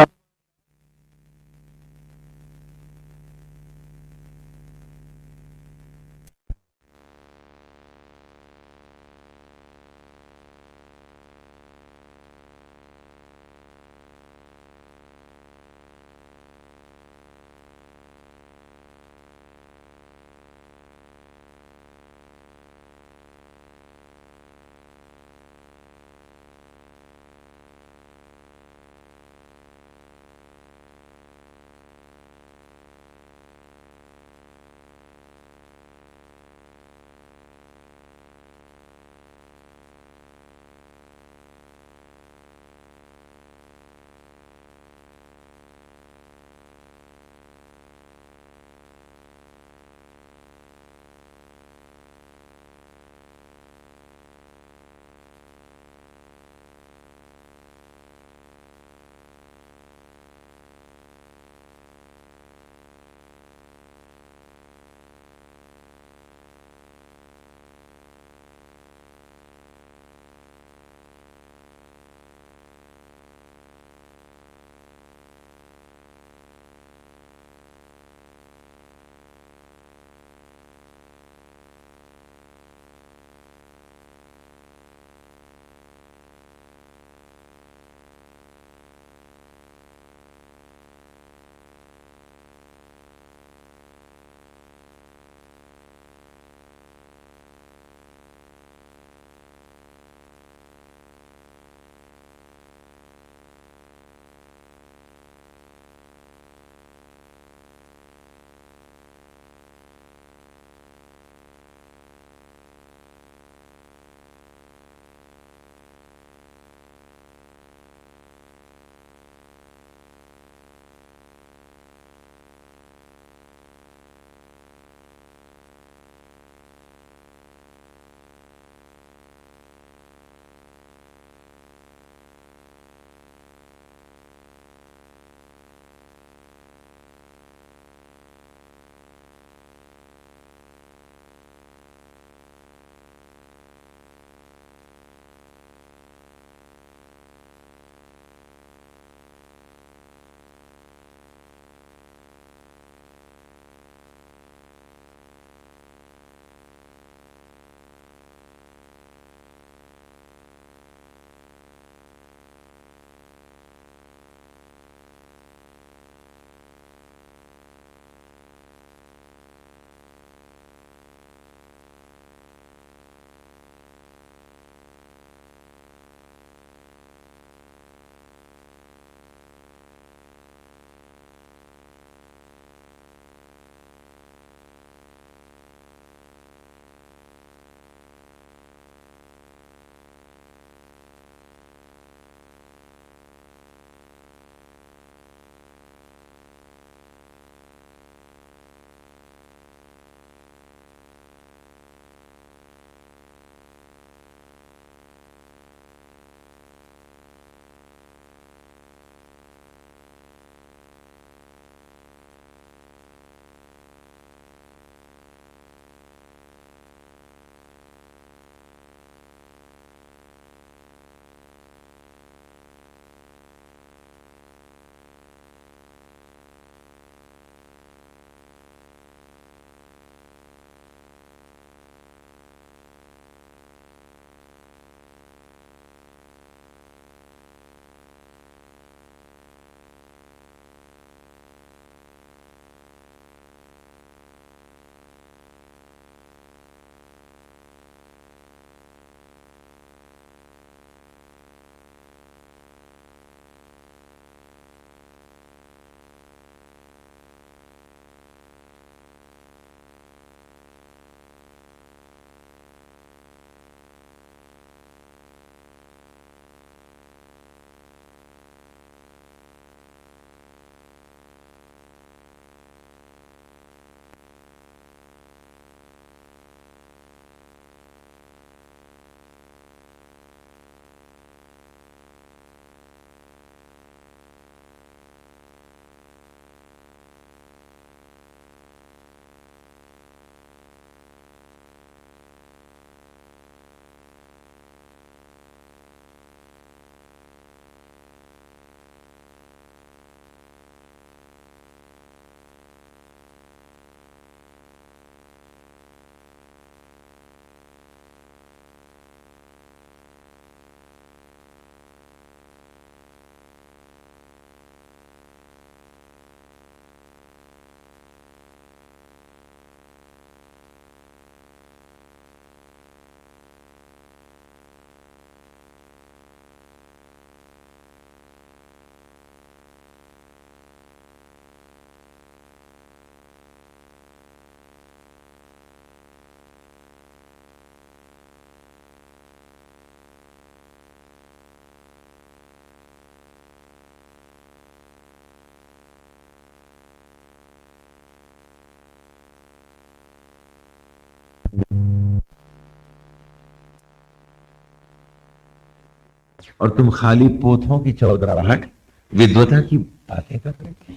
और तुम खाली पोथों की चौधराहट, विद्वता की बातें कर रहे थे।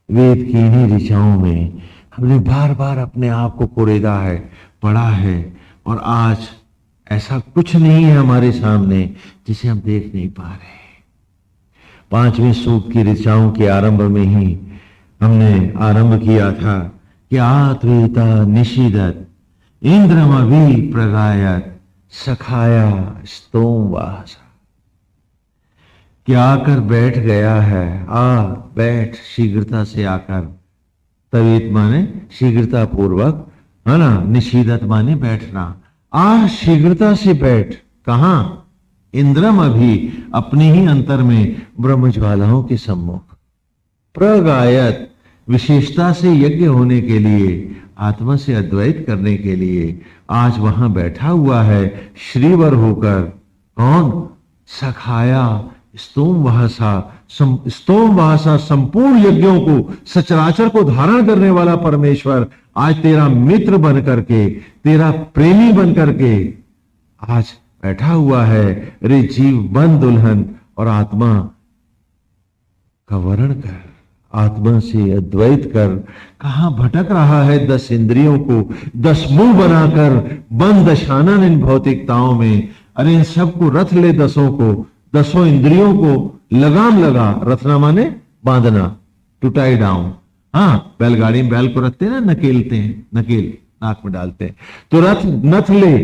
वेद की इन्हीं ऋचाओं में हमने बार बार अपने आप को कुरेदा है, पढ़ा है, और आज ऐसा कुछ नहीं है हमारे सामने जिसे हम देख नहीं पा रहे। 5वें सूक्त की ऋचाओं के आरंभ में ही हमने आरंभ किया था कि आत्वेता निषीदत इंद्रमभि प्रगायत सखाया स्तोम वासा, कि आकर बैठ गया है। बैठ, शीघ्रता से आकर, तवीत माने शीघ्रता पूर्वक, है ना, निषीदत माने बैठना। शीघ्रता से बैठ, कहां? इंद्रम अभी, अपने ही अंतर में ब्रह्म ज्वालाओं के सम्मुख। प्रगायत, विशेषता से यज्ञ होने के लिए, आत्मा से अद्वैत करने के लिए आज वहां बैठा हुआ है श्रीवर होकर। कौन? सखाया स्तोम वासा, संपूर्ण यज्ञों को, सचराचर को धारण करने वाला परमेश्वर आज तेरा मित्र बन करके, तेरा प्रेमी बन करके आज बैठा हुआ है। रे जीव, बन दुल्हन और आत्मा का वर्ण कर, आत्मा से अद्वैत कर। कहां भटक रहा है 10 इंद्रियों को 10 मुंह बनाकर, बंद दशानन इन भौतिकताओं में। अरे इन सबको रथ ले, 10 को, 10 इंद्रियों को लगाम लगा। रथना माने बांधना, टू टाई डाउन। बैलगाड़ी में बैल को रखते हैं ना, नकेलते हैं, नकेल नाक में डालते हैं, तो नथ ले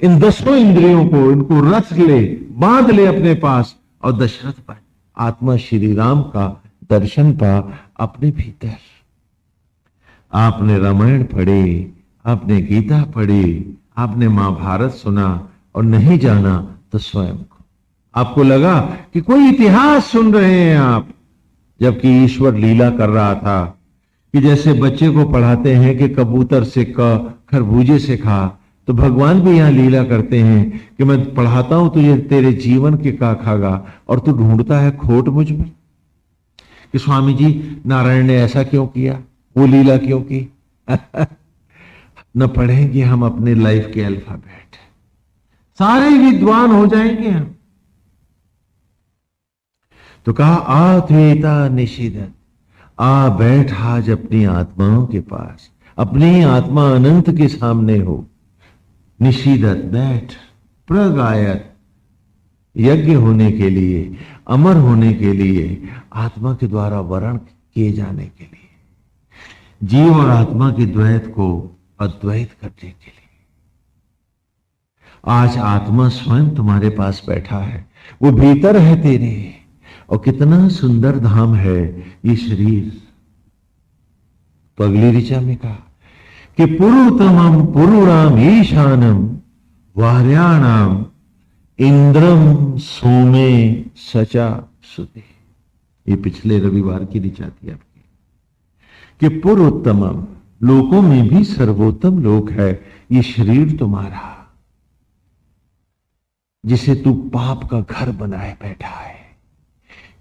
इन 10 इंद्रियों को, इनको रथ ले, बांध ले अपने पास, और दशरथ पर आत्मा श्री राम का दर्शन पा अपने भीतर। आपने रामायण पढ़ी, आपने गीता पढ़ी, आपने महाभारत सुना और नहीं जाना तो स्वयं को। आपको लगा कि कोई इतिहास सुन रहे हैं आप, जबकि ईश्वर लीला कर रहा था। कि जैसे बच्चे को पढ़ाते हैं कि कबूतर से क, खरबूजे से खा, तो भगवान भी यहां लीला करते हैं कि मैं पढ़ाता हूं तुझे तेरे जीवन के का खागा, और तू ढूंढता है खोट मुझ में कि स्वामी जी नारायण ने ऐसा क्यों किया, वो लीला क्यों की। न पढ़ेंगे हम अपने लाइफ के अल्फाबेट, सारे विद्वान हो जाएंगे हम। तो कहा आत्वेता निषीदत, बैठ आज अपनी आत्माओं के पास, अपनी आत्मा अनंत के सामने हो। निषीदत, बैठ। प्रगायत, यज्ञ होने के लिए, अमर होने के लिए, आत्मा के द्वारा वर्ण किए जाने के लिए, जीव और आत्मा के द्वैत को अद्वैत करने के लिए। आज आत्मा स्वयं तुम्हारे पास बैठा है, वो भीतर है तेरे, और कितना सुंदर धाम है ये शरीर। तो अगली ऋचा में कहा कि पुरुतमम पुरुणाम ईशानम वार्याणाम इंद्रम सोमे सचा सुते। ये पिछले रविवार की ऋचा थी आपकी कि पुरुतमम, लोकों में भी सर्वोत्तम लोक है ये शरीर तुम्हारा, जिसे तू पाप का घर बनाए बैठा है।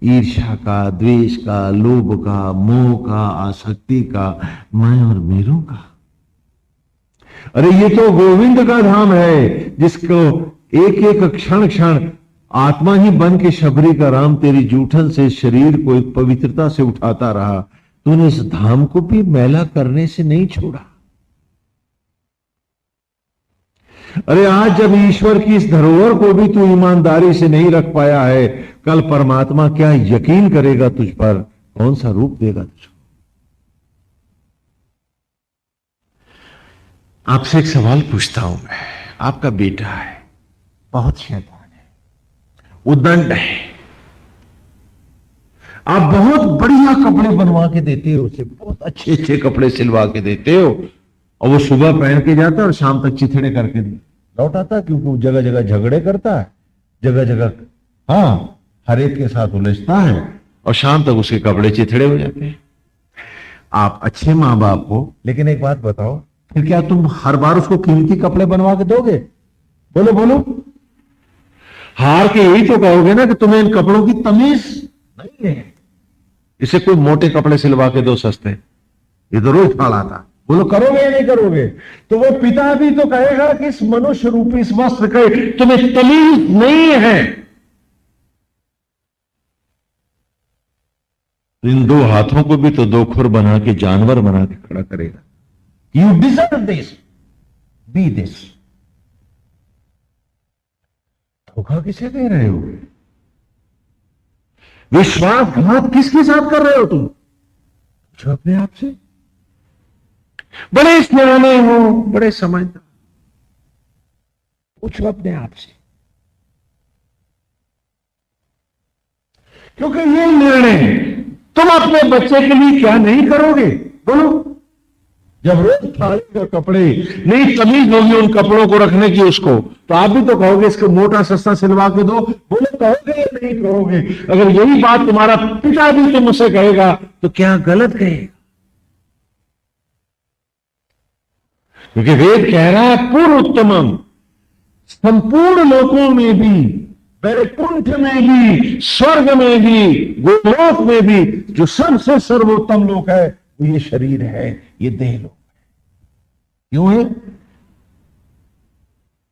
ईर्ष्या का, द्वेष का, लोभ का, मोह का, आसक्ति का, मैं और मेरों का। अरे ये तो गोविंद का धाम है, जिसको एक एक क्षण क्षण आत्मा ही बन के शबरी का राम तेरी जूठन से शरीर को एक पवित्रता से उठाता रहा। तूने इस धाम को भी मैला करने से नहीं छोड़ा। अरे आज जब ईश्वर की इस धरोहर को भी तू ईमानदारी से नहीं रख पाया है, कल परमात्मा क्या यकीन करेगा तुझ पर, कौन सा रूप देगा तुझको। आपसे एक सवाल पूछता हूं मैं, आपका बेटा है, बहुत शैतान है, उद्दंड है, आप बहुत बढ़िया कपड़े बनवा के देते हो उसे, बहुत अच्छे अच्छे कपड़े सिलवा के देते हो, और वो सुबह पहन के जाता है और शाम तक चिथड़े करके लौट आता, क्योंकि वो जगह जगह झगड़े करता है, जगह जगह हर एक के साथ उलझता है, और शाम तक उसके कपड़े चिथड़े हो जाते हैं। आप अच्छे माँ बाप हो, लेकिन एक बात बताओ, फिर क्या तुम हर बार उसको कीमती कपड़े बनवा के दोगे? बोलो बोलो, हार के यही तो कहोगे ना कि तुम्हें इन कपड़ों की तमीज नहीं है, इसे कोई मोटे कपड़े सिलवा के दो सस्ते, ये तो रोज फाड़ा था, बोलो करोगे या नहीं करोगे? तो वो पिता भी तो कहेगा कि इस मनुष्य रूपी इस वस्त्र के तुम्हें तमीज नहीं है। इन दो हाथों को भी तो दो खुर बना के जानवर बना के खड़ा करेगा। You deserve this, be this. धोखा किसे दे रहे हो? विश्वासघात किसके साथ कर रहे हो तुम? पूछो अपने आप से। बड़े सियाने हो, बड़े समझदार, पूछो अपने आप से। क्योंकि ये निर्णय तुम अपने बच्चे के लिए क्या नहीं करोगे? बोलो, जब रोज फाड़ेगा कपड़े, नहीं तमीज होगी उन कपड़ों को रखने की उसको, तो आप भी तो कहोगे इसको मोटा सस्ता सिलवा के दो। बोले कहोगे या नहीं कहोगे? अगर यही बात तुम्हारा पिता भी तुमसे कहेगा तो क्या गलत कहेगा? क्योंकि वेद कह रहा है पूर्वोत्तमम, संपूर्ण लोकों में भी, वैकुंठ में भी, स्वर्ग में भी, गोलोक में भी जो सबसे सर्वोत्तम लोक है वो ये शरीर है, ये देह लोक है। क्यों है?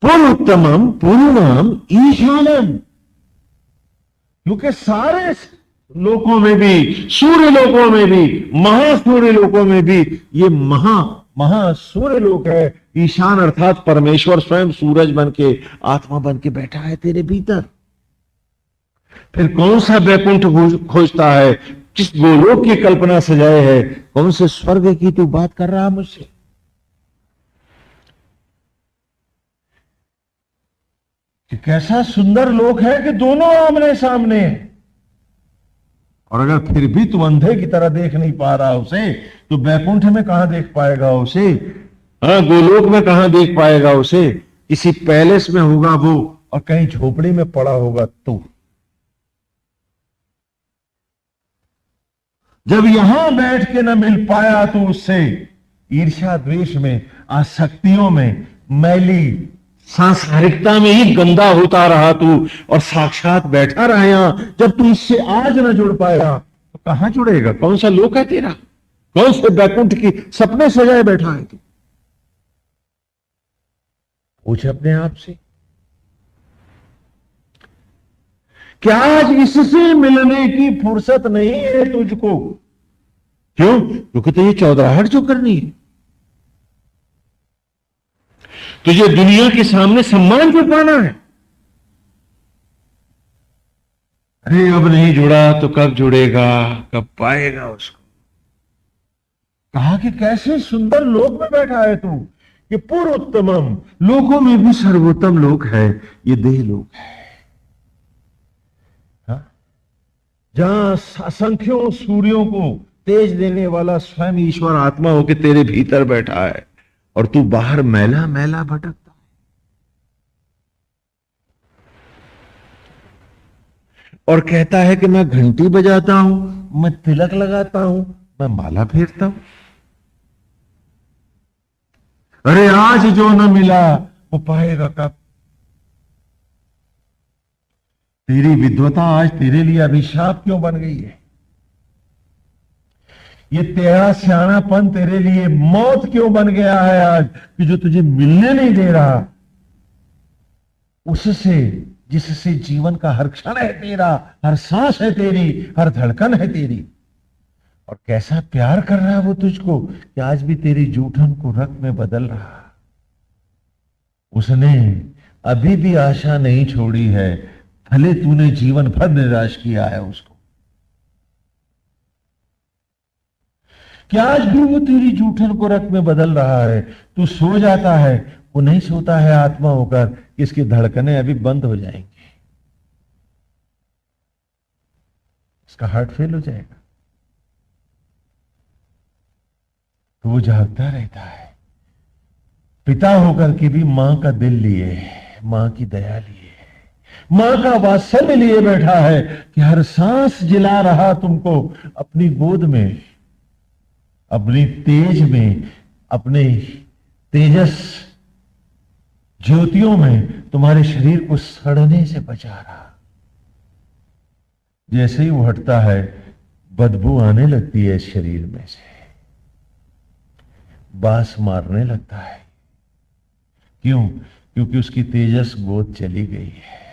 पूर्वोत्तमम पूर्णम ईशानम, क्योंकि सारे लोकों में भी, सूर्य लोकों में भी, महासूर्य लोकों में भी ये महासूर्य लोक है। ईशान अर्थात परमेश्वर स्वयं सूरज बन के, आत्मा बन के बैठा है तेरे भीतर। फिर कौन सा वैकुंठ खोजता है? किस गोलोक की कल्पना सजाए है? कौन से स्वर्ग की तू बात कर रहा मुझसे? कि कैसा सुंदर लोक है कि दोनों आमने सामने हैं। और अगर फिर भी तू अंधे की तरह देख नहीं पा रहा उसे, तो वैकुंठ में कहां देख पाएगा उसे? हाँ, गोलोक में कहां देख पाएगा उसे? किसी पैलेस में होगा वो, और कहीं झोपड़ी में पड़ा होगा तू। जब यहां बैठ के न मिल पाया तो उससे, ईर्ष्या द्वेष में, आसक्तियों में, मैली सांसारिकता में ही गंदा होता रहा तू, और साक्षात बैठा रहा यहां। जब तू इससे आज न जुड़ पाएगा तो कहां जुड़ेगा? कौन सा लोक है तेरा? कौन से वैकुंठ की सपने सजाए बैठा है तू? पूछ अपने आप से। क्या आज इससे मिलने की फुर्सत नहीं है तुझको? क्यों? क्योंकि तुझे चौधराहट जो करनी है, तुझे दुनिया के सामने सम्मान जो पाना है। अरे अब नहीं जुड़ा तो कब जुड़ेगा, कब पाएगा उसको? कहा कि कैसे सुंदर लोक में बैठा है तू, कि पूर्वोत्तमम, लोकों में भी सर्वोत्तम लोक है, ये देह लोक है। जहां असंख्यों सूर्यों को तेज देने वाला स्वयं ईश्वर आत्मा होकर तेरे भीतर बैठा है, और तू बाहर मैला मैला भटकता है। और कहता है कि मैं घंटी बजाता हूं, मैं तिलक लगाता हूं, मैं माला फेरता हूं। अरे आज जो न मिला वो पाएगा कब? तेरी विद्वता आज तेरे लिए अभिशाप क्यों बन गई है? ये तेरा सियानापन तेरे लिए मौत क्यों बन गया है आज, कि जो तुझे मिलने नहीं दे रहा उससे, जिससे जीवन का हर क्षण है तेरा, हर सांस है तेरी, हर धड़कन है तेरी। और कैसा प्यार कर रहा है वो तुझको, कि आज भी तेरी जूठन को रक्त में बदल रहा। उसने अभी भी आशा नहीं छोड़ी है, भले तूने जीवन भर निराश किया है उसको, कि आज भी वो तेरी जूठन को रक्त में बदल रहा है। तू सो जाता है, वो नहीं सोता है आत्मा होकर, कि इसकी धड़कनें अभी बंद हो जाएंगी, इसका हार्ट फेल हो जाएगा। तो वो जागता रहता है, पिता होकर के भी मां का दिल लिए, मां की दया लिए, मां का वात्सल्य लिए बैठा है, कि हर सांस जिला रहा तुमको अपनी गोद में, अपनी तेज में, अपने तेजस ज्योतियों में तुम्हारे शरीर को सड़ने से बचा रहा। जैसे ही वो हटता है, बदबू आने लगती है इस शरीर में से, बास मारने लगता है। क्यों? क्योंकि उसकी तेजस गोद चली गई है।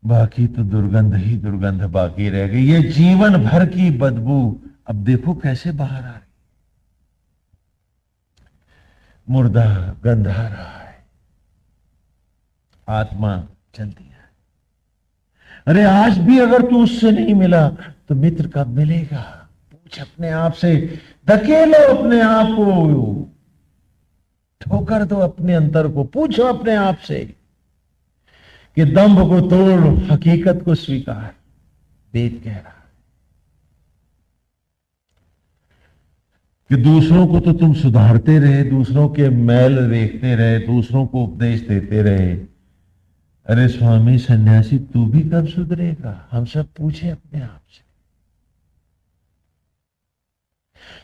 बाकी तो दुर्गंध ही दुर्गंध बाकी रह गई। ये जीवन भर की बदबू अब देखो कैसे बाहर आ रही। मुर्दा गंधा रहा है, आत्मा चलती है। अरे आज भी अगर तू उससे नहीं मिला तो मित्र कब मिलेगा? पूछ अपने आप से, धकेलो अपने आप को, ठोकर दो अपने अंतर को, पूछो अपने आप से कि दंभ को तोड़, हकीकत को स्वीकार। वेद कह रहा है कि दूसरों को तो तुम सुधारते रहे, दूसरों के मैल देखते रहे, दूसरों को उपदेश देते रहे। अरे स्वामी सन्यासी, तू भी कब सुधरेगा? हम सब पूछे अपने आप से,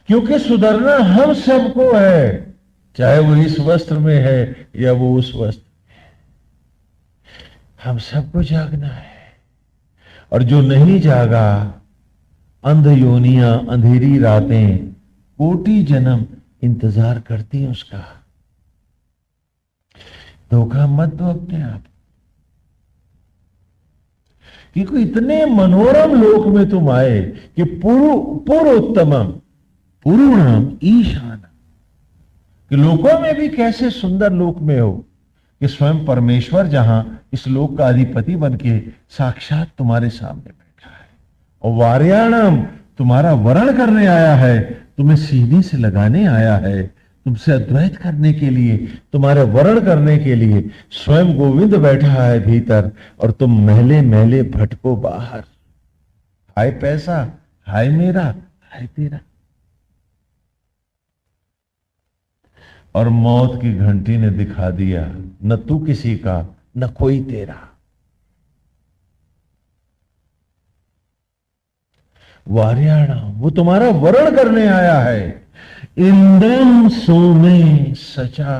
क्योंकि सुधरना हम सबको है, चाहे वो इस वस्त्र में है या वो उस वस्त्र में। हम सबको जागना है। और जो नहीं जागा, अंध योनियां, अंधेरी रातें, कोटि जन्म इंतजार करती हैं उसका। धोखा मत दो अपने आप, क्योंकि इतने मनोरम लोक में तुम आए कि पुरुत्तमम पुरुणाम ईशान, कि लोकों में भी कैसे सुंदर लोक में हो कि स्वयं परमेश्वर जहां इस लोक का अधिपति बन के साक्षात तुम्हारे सामने बैठा है। और वार्याणाम, तुम्हारा वरण करने आया है, तुम्हें सीने से लगाने आया है, तुमसे अद्वैत करने के लिए, तुम्हारे वरण करने के लिए स्वयं गोविंद बैठा है भीतर, और तुम मैले मैले भटको बाहर। हाय पैसा, हाय मेरा, हाय तेरा। और मौत की घंटी ने दिखा दिया, न तू किसी का, न कोई तेरा। वार्याणा, वो तुम्हारा वरण करने आया है। इंद्रम सोमे सचा,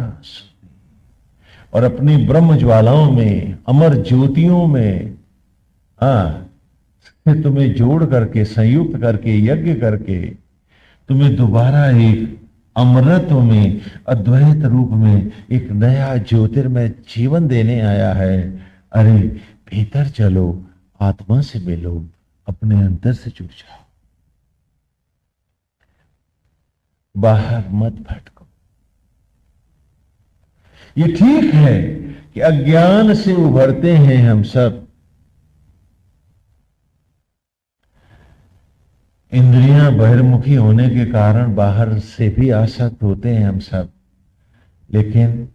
और अपनी ब्रह्म ज्वालाओं में, अमर ज्योतियों में तुम्हें जोड़ करके, संयुक्त करके, यज्ञ करके तुम्हें दोबारा एक अमृत में, अद्वैत रूप में एक नया ज्योतिर्मय जीवन देने आया है। अरे भीतर चलो, आत्मा से मिलो, अपने अंतर से जुड़ जाओ, बाहर मत भटको। ये ठीक है कि अज्ञान से उभरते हैं हम सब, इंद्रियां बहिर्मुखी होने के कारण बाहर से भी आसक्त होते हैं हम सब, लेकिन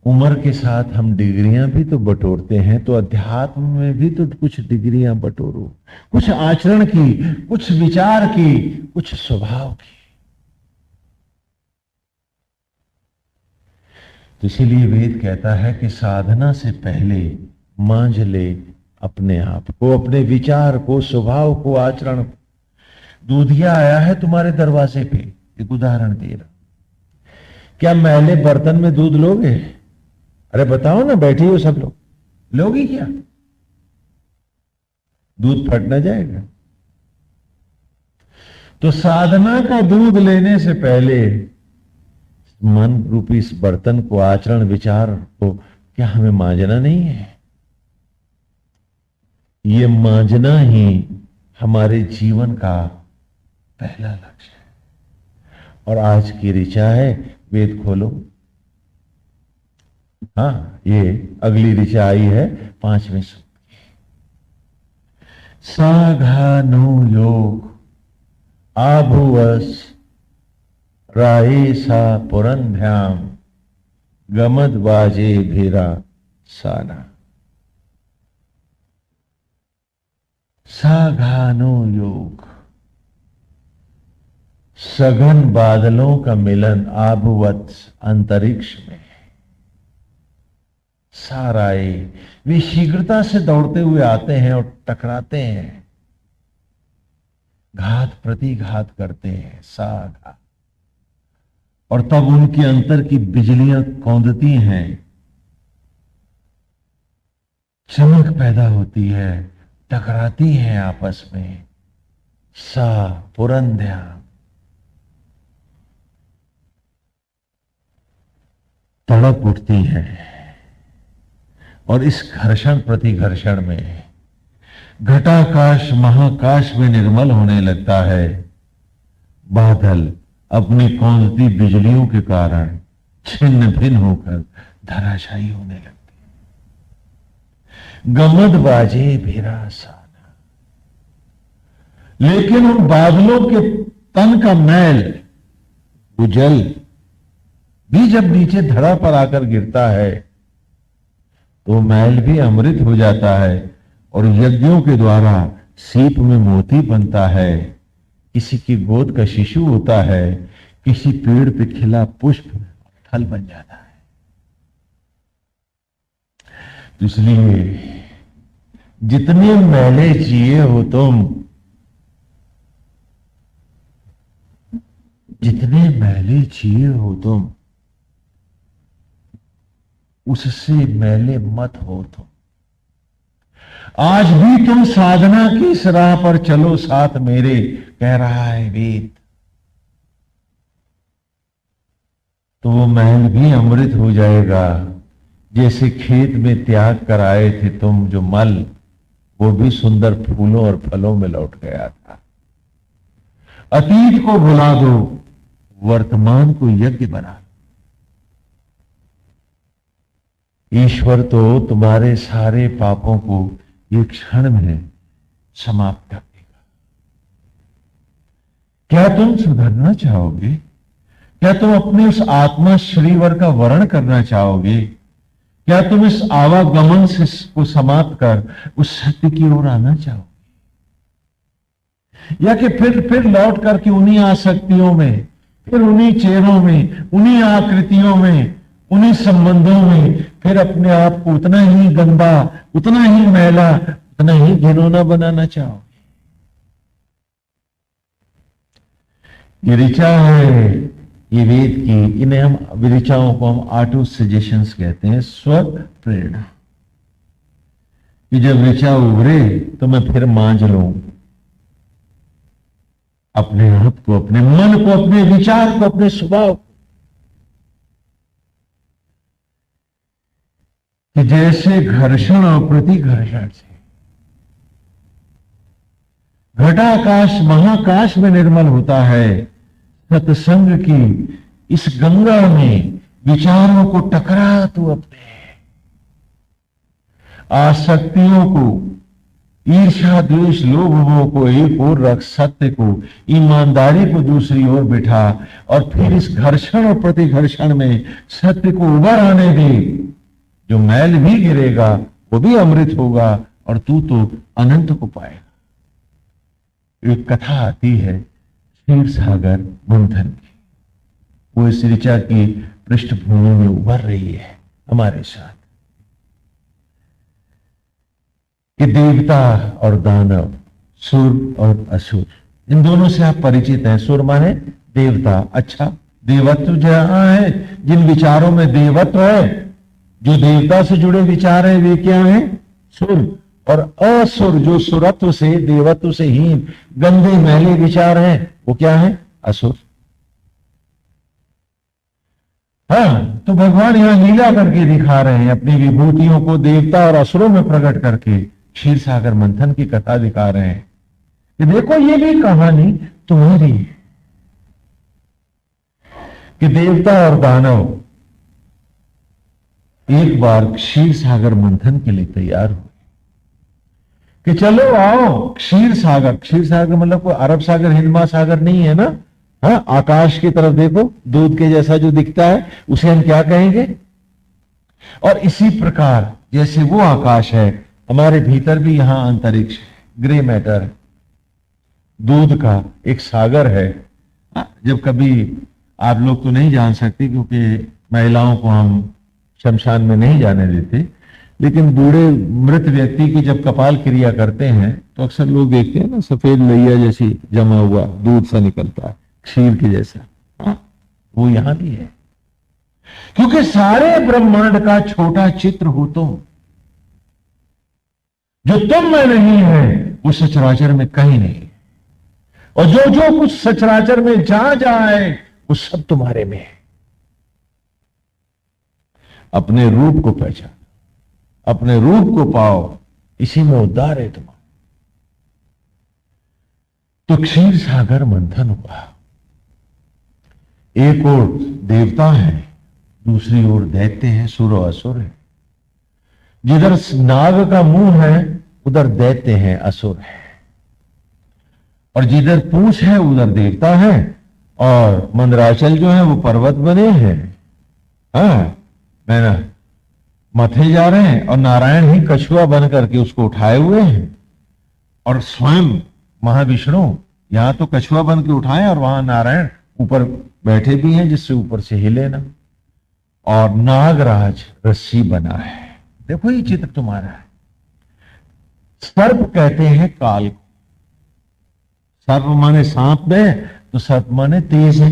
उम्र के साथ हम डिग्रियां भी तो बटोरते हैं। तो अध्यात्म में भी तो कुछ डिग्रियां बटोरो, कुछ आचरण की, कुछ विचार की, कुछ स्वभाव की। तो इसीलिए वेद कहता है कि साधना से पहले मांझ ले अपने आप को, अपने विचार को, स्वभाव को, आचरण को। दूधिया आया है तुम्हारे दरवाजे पे, एक उदाहरण दे रहा, क्या मैले बर्तन में दूध लोगे? अरे बताओ ना, बैठे हो सब लोग, लोगे क्या? दूध फट ना जाएगा। तो साधना का दूध लेने से पहले मन रूपी इस बर्तन को, आचरण विचार को, क्या हमें मांझना नहीं है? ये मांझना ही हमारे जीवन का पहला लक्ष्य है। और आज की ऋचा है, वेद खोलो। हाँ, ये अगली ऋचा आई है 5वें सूक्त की। साघानु योग आभुवस राये सा पुरंध्याम गमद बाजे भीरा साना। साघानो योग, सघन बादलों का मिलन आभुवत, अंतरिक्ष में। साराए, वे शीघ्रता से दौड़ते हुए आते हैं और टकराते हैं, घात प्रतिघात करते हैं। साघा, और तब उनके अंतर की बिजलियां कौंधती हैं, चमक पैदा होती है, टकराती हैं आपस में। सा पुरंध्या, तड़प उठती है और इस घर्षण प्रतिघर्षण में घटाकाश महाकाश में निर्मल होने लगता है। बादल अपनी कौंधती बिजलियों के कारण छिन्न भिन्न होकर धराशायी होने लगते हैं। गमद बाजे भेरा साना, लेकिन उन बादलों के तन का मैल, वो जल भी जब नीचे धरा पर आकर गिरता है तो मैल भी अमृत हो जाता है और यज्ञों के द्वारा सीप में मोती बनता है, किसी की गोद का शिशु होता है, किसी पेड़ पे खिला पुष्प फल बन जाता है। तो इसलिए जितने मैले जिए हो तुम, जितने मैले जिए हो तुम, उससे मैले मत हो तुम। आज भी तुम साधना की इस राह पर चलो साथ मेरे, कह रहा है वेद। तो वो महल भी अमृत हो जाएगा। जैसे खेत में त्याग कर आए थे तुम जो मल, वो भी सुंदर फूलों और फलों में लौट गया था। अतीत को भुला दो, वर्तमान को यज्ञ बना दो। ईश्वर तो तुम्हारे सारे पापों को एक क्षण में समाप्त कर देगा। क्या तुम सुधरना चाहोगे? क्या तुम अपने उस आत्मा श्रीवर का वर्ण करना चाहोगे? क्या तुम इस आवागमन से को समाप्त कर उस सत्य की ओर आना चाहोगे? या कि फिर लौट करके उन्हीं आसक्तियों में, फिर उन्हीं चेहरों में, उन्हीं आकृतियों में, उन्हीं संबंधों में फिर अपने आप को उतना ही गंदा, उतना ही मैला, उतना ही घिनौना बनाना चाहोगे? ये ऋचा है, ये वेद की, इन्हें हम ऋचाओं को हम ऑटो सजेशंस कहते हैं, स्व प्रेरणा। कि जब ऋचा उभरे तो मैं फिर मांझ लूं अपने आप को, अपने मन को, अपने विचार को, अपने स्वभाव को। कि जैसे घर्षण और प्रतिघर्षण से घटाकाश महाकाश में निर्मल होता है, सत्संग की इस गंगा में विचारों को टकरा तू अपने आसक्तियों को, ईर्ष्या द्वेष लोभ मोह को एक ओर रख, सत्य को, ईमानदारी को दूसरी ओर बिठा और फिर इस घर्षण और प्रतिघर्षण में सत्य को उभर आने दे। जो मैल भी गिरेगा वो भी अमृत होगा और तू तो अनंत को पाएगा। एक कथा आती है क्षीर सागर मंथन की, वो इस ऋचा की पृष्ठभूमि में उभर रही है हमारे साथ। कि देवता और दानव, सुर और असुर, इन दोनों से आप परिचित हैं। सुर माने देवता, अच्छा देवत्व जहां है, जिन विचारों में देवत्व है, जो देवता से जुड़े विचार हैं वे क्या हैं? सुर। और असुर, जो सुरत्व से, देवत्व से हीन, गंदे मैले विचार हैं, वो क्या है? असुर। हाँ, तो भगवान यहां लीला करके दिखा रहे हैं, अपनी विभूतियों को देवता और असुरों में प्रकट करके क्षीर सागर मंथन की कथा दिखा रहे हैं कि देखो ये भी कहानी तुम्हारी है। कि देवता और दानव एक बार क्षीर सागर मंथन के लिए तैयार हुए कि चलो आओ क्षीर सागर। क्षीर सागर मतलब कोई अरब सागर, हिंद महासागर नहीं है ना। हाँ, आकाश की तरफ देखो, दूध के जैसा जो दिखता है उसे हम क्या कहेंगे? और इसी प्रकार जैसे वो आकाश है, हमारे भीतर भी यहां अंतरिक्ष है, ग्रे मैटर, दूध का एक सागर है। जब कभी आप लोग तो नहीं जान सकते क्योंकि महिलाओं को हम शमशान में नहीं जाने देते, लेकिन बूढ़े मृत व्यक्ति की जब कपाल क्रिया करते हैं तो अक्सर लोग देखते हैं ना, सफेद लैया जैसी जमा हुआ दूध सा निकलता है, क्षीर के जैसा। वो यहां भी है, क्योंकि सारे ब्रह्मांड का छोटा चित्र हो तुम। जो तुम में नहीं है वो सचराचर में कहीं नहीं है, और जो जो कुछ सचराचर में जहां जहां है वो सब तुम्हारे में है। अपने रूप को पहचानो, अपने रूप को पाओ, इसी में उद्धार है तुम्हारा। तो क्षीर सागर मंथन हुआ। एक ओर देवता है, दूसरी ओर दैत्य है, सुर और असुर है। जिधर नाग का मुंह है उधर दैत्य है, असुर है, और जिधर पूंछ है उधर देवता है, और मंदराचल जो है वो पर्वत बने हैं। हाँ, मैंने मथे जा रहे हैं और नारायण ही कछुआ बन करके उसको उठाए हुए हैं, और स्वयं महाविष्णु यहां तो कछुआ बन के उठाए और वहां नारायण ऊपर बैठे भी हैं जिससे ऊपर से हिले ना, और नागराज रस्सी बना है। देखो ये चित्र तुम्हारा है। सर्प कहते हैं काल को। सर्प माने सांप में, तो सर्प माने तेज है।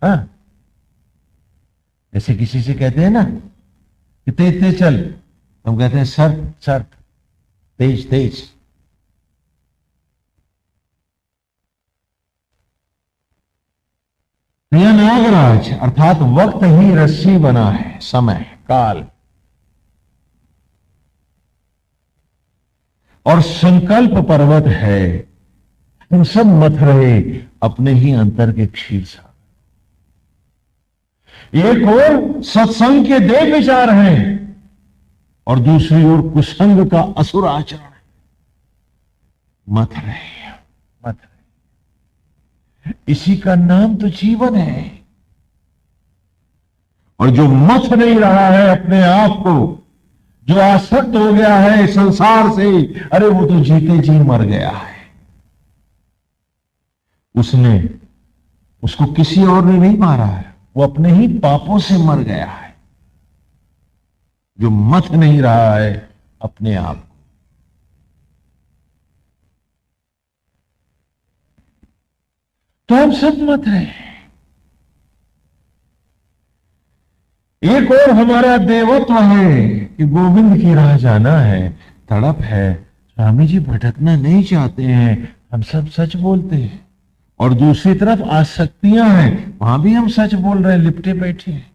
हाँ, जैसे किसी से कहते हैं ना कि तेज तेज चल, हम कहते हैं सर्प सर्प, तेज तेज। यह नागराज अर्थात वक्त ही रस्सी बना है, समय काल। और संकल्प पर्वत है, हम सब मथ रहे अपने ही अंतर के क्षीर सागर। एक ओर सत्संग के देव विचार हैं और दूसरी ओर कुसंग का असुर आचरण है। मथ रहे, मथ रहे, इसी का नाम तो जीवन है। और जो मथ नहीं रहा है अपने आप को, जो आसक्त हो गया है संसार से, अरे वो तो जीते जी मर गया है। उसको किसी और ने नहीं मारा है, वो अपने ही पापों से मर गया है। जो मथ नहीं रहा है अपने आप को। तो हम सब मत रहे हैं। एक और हमारा देवत्व है कि गोविंद की राह जाना है, तड़प है, स्वामी जी भटकना नहीं चाहते हैं, हम सब सच बोलते हैं। और दूसरी तरफ आसक्तियां हैं, वहां भी हम सच बोल रहे हैं, लिपटे बैठे हैं।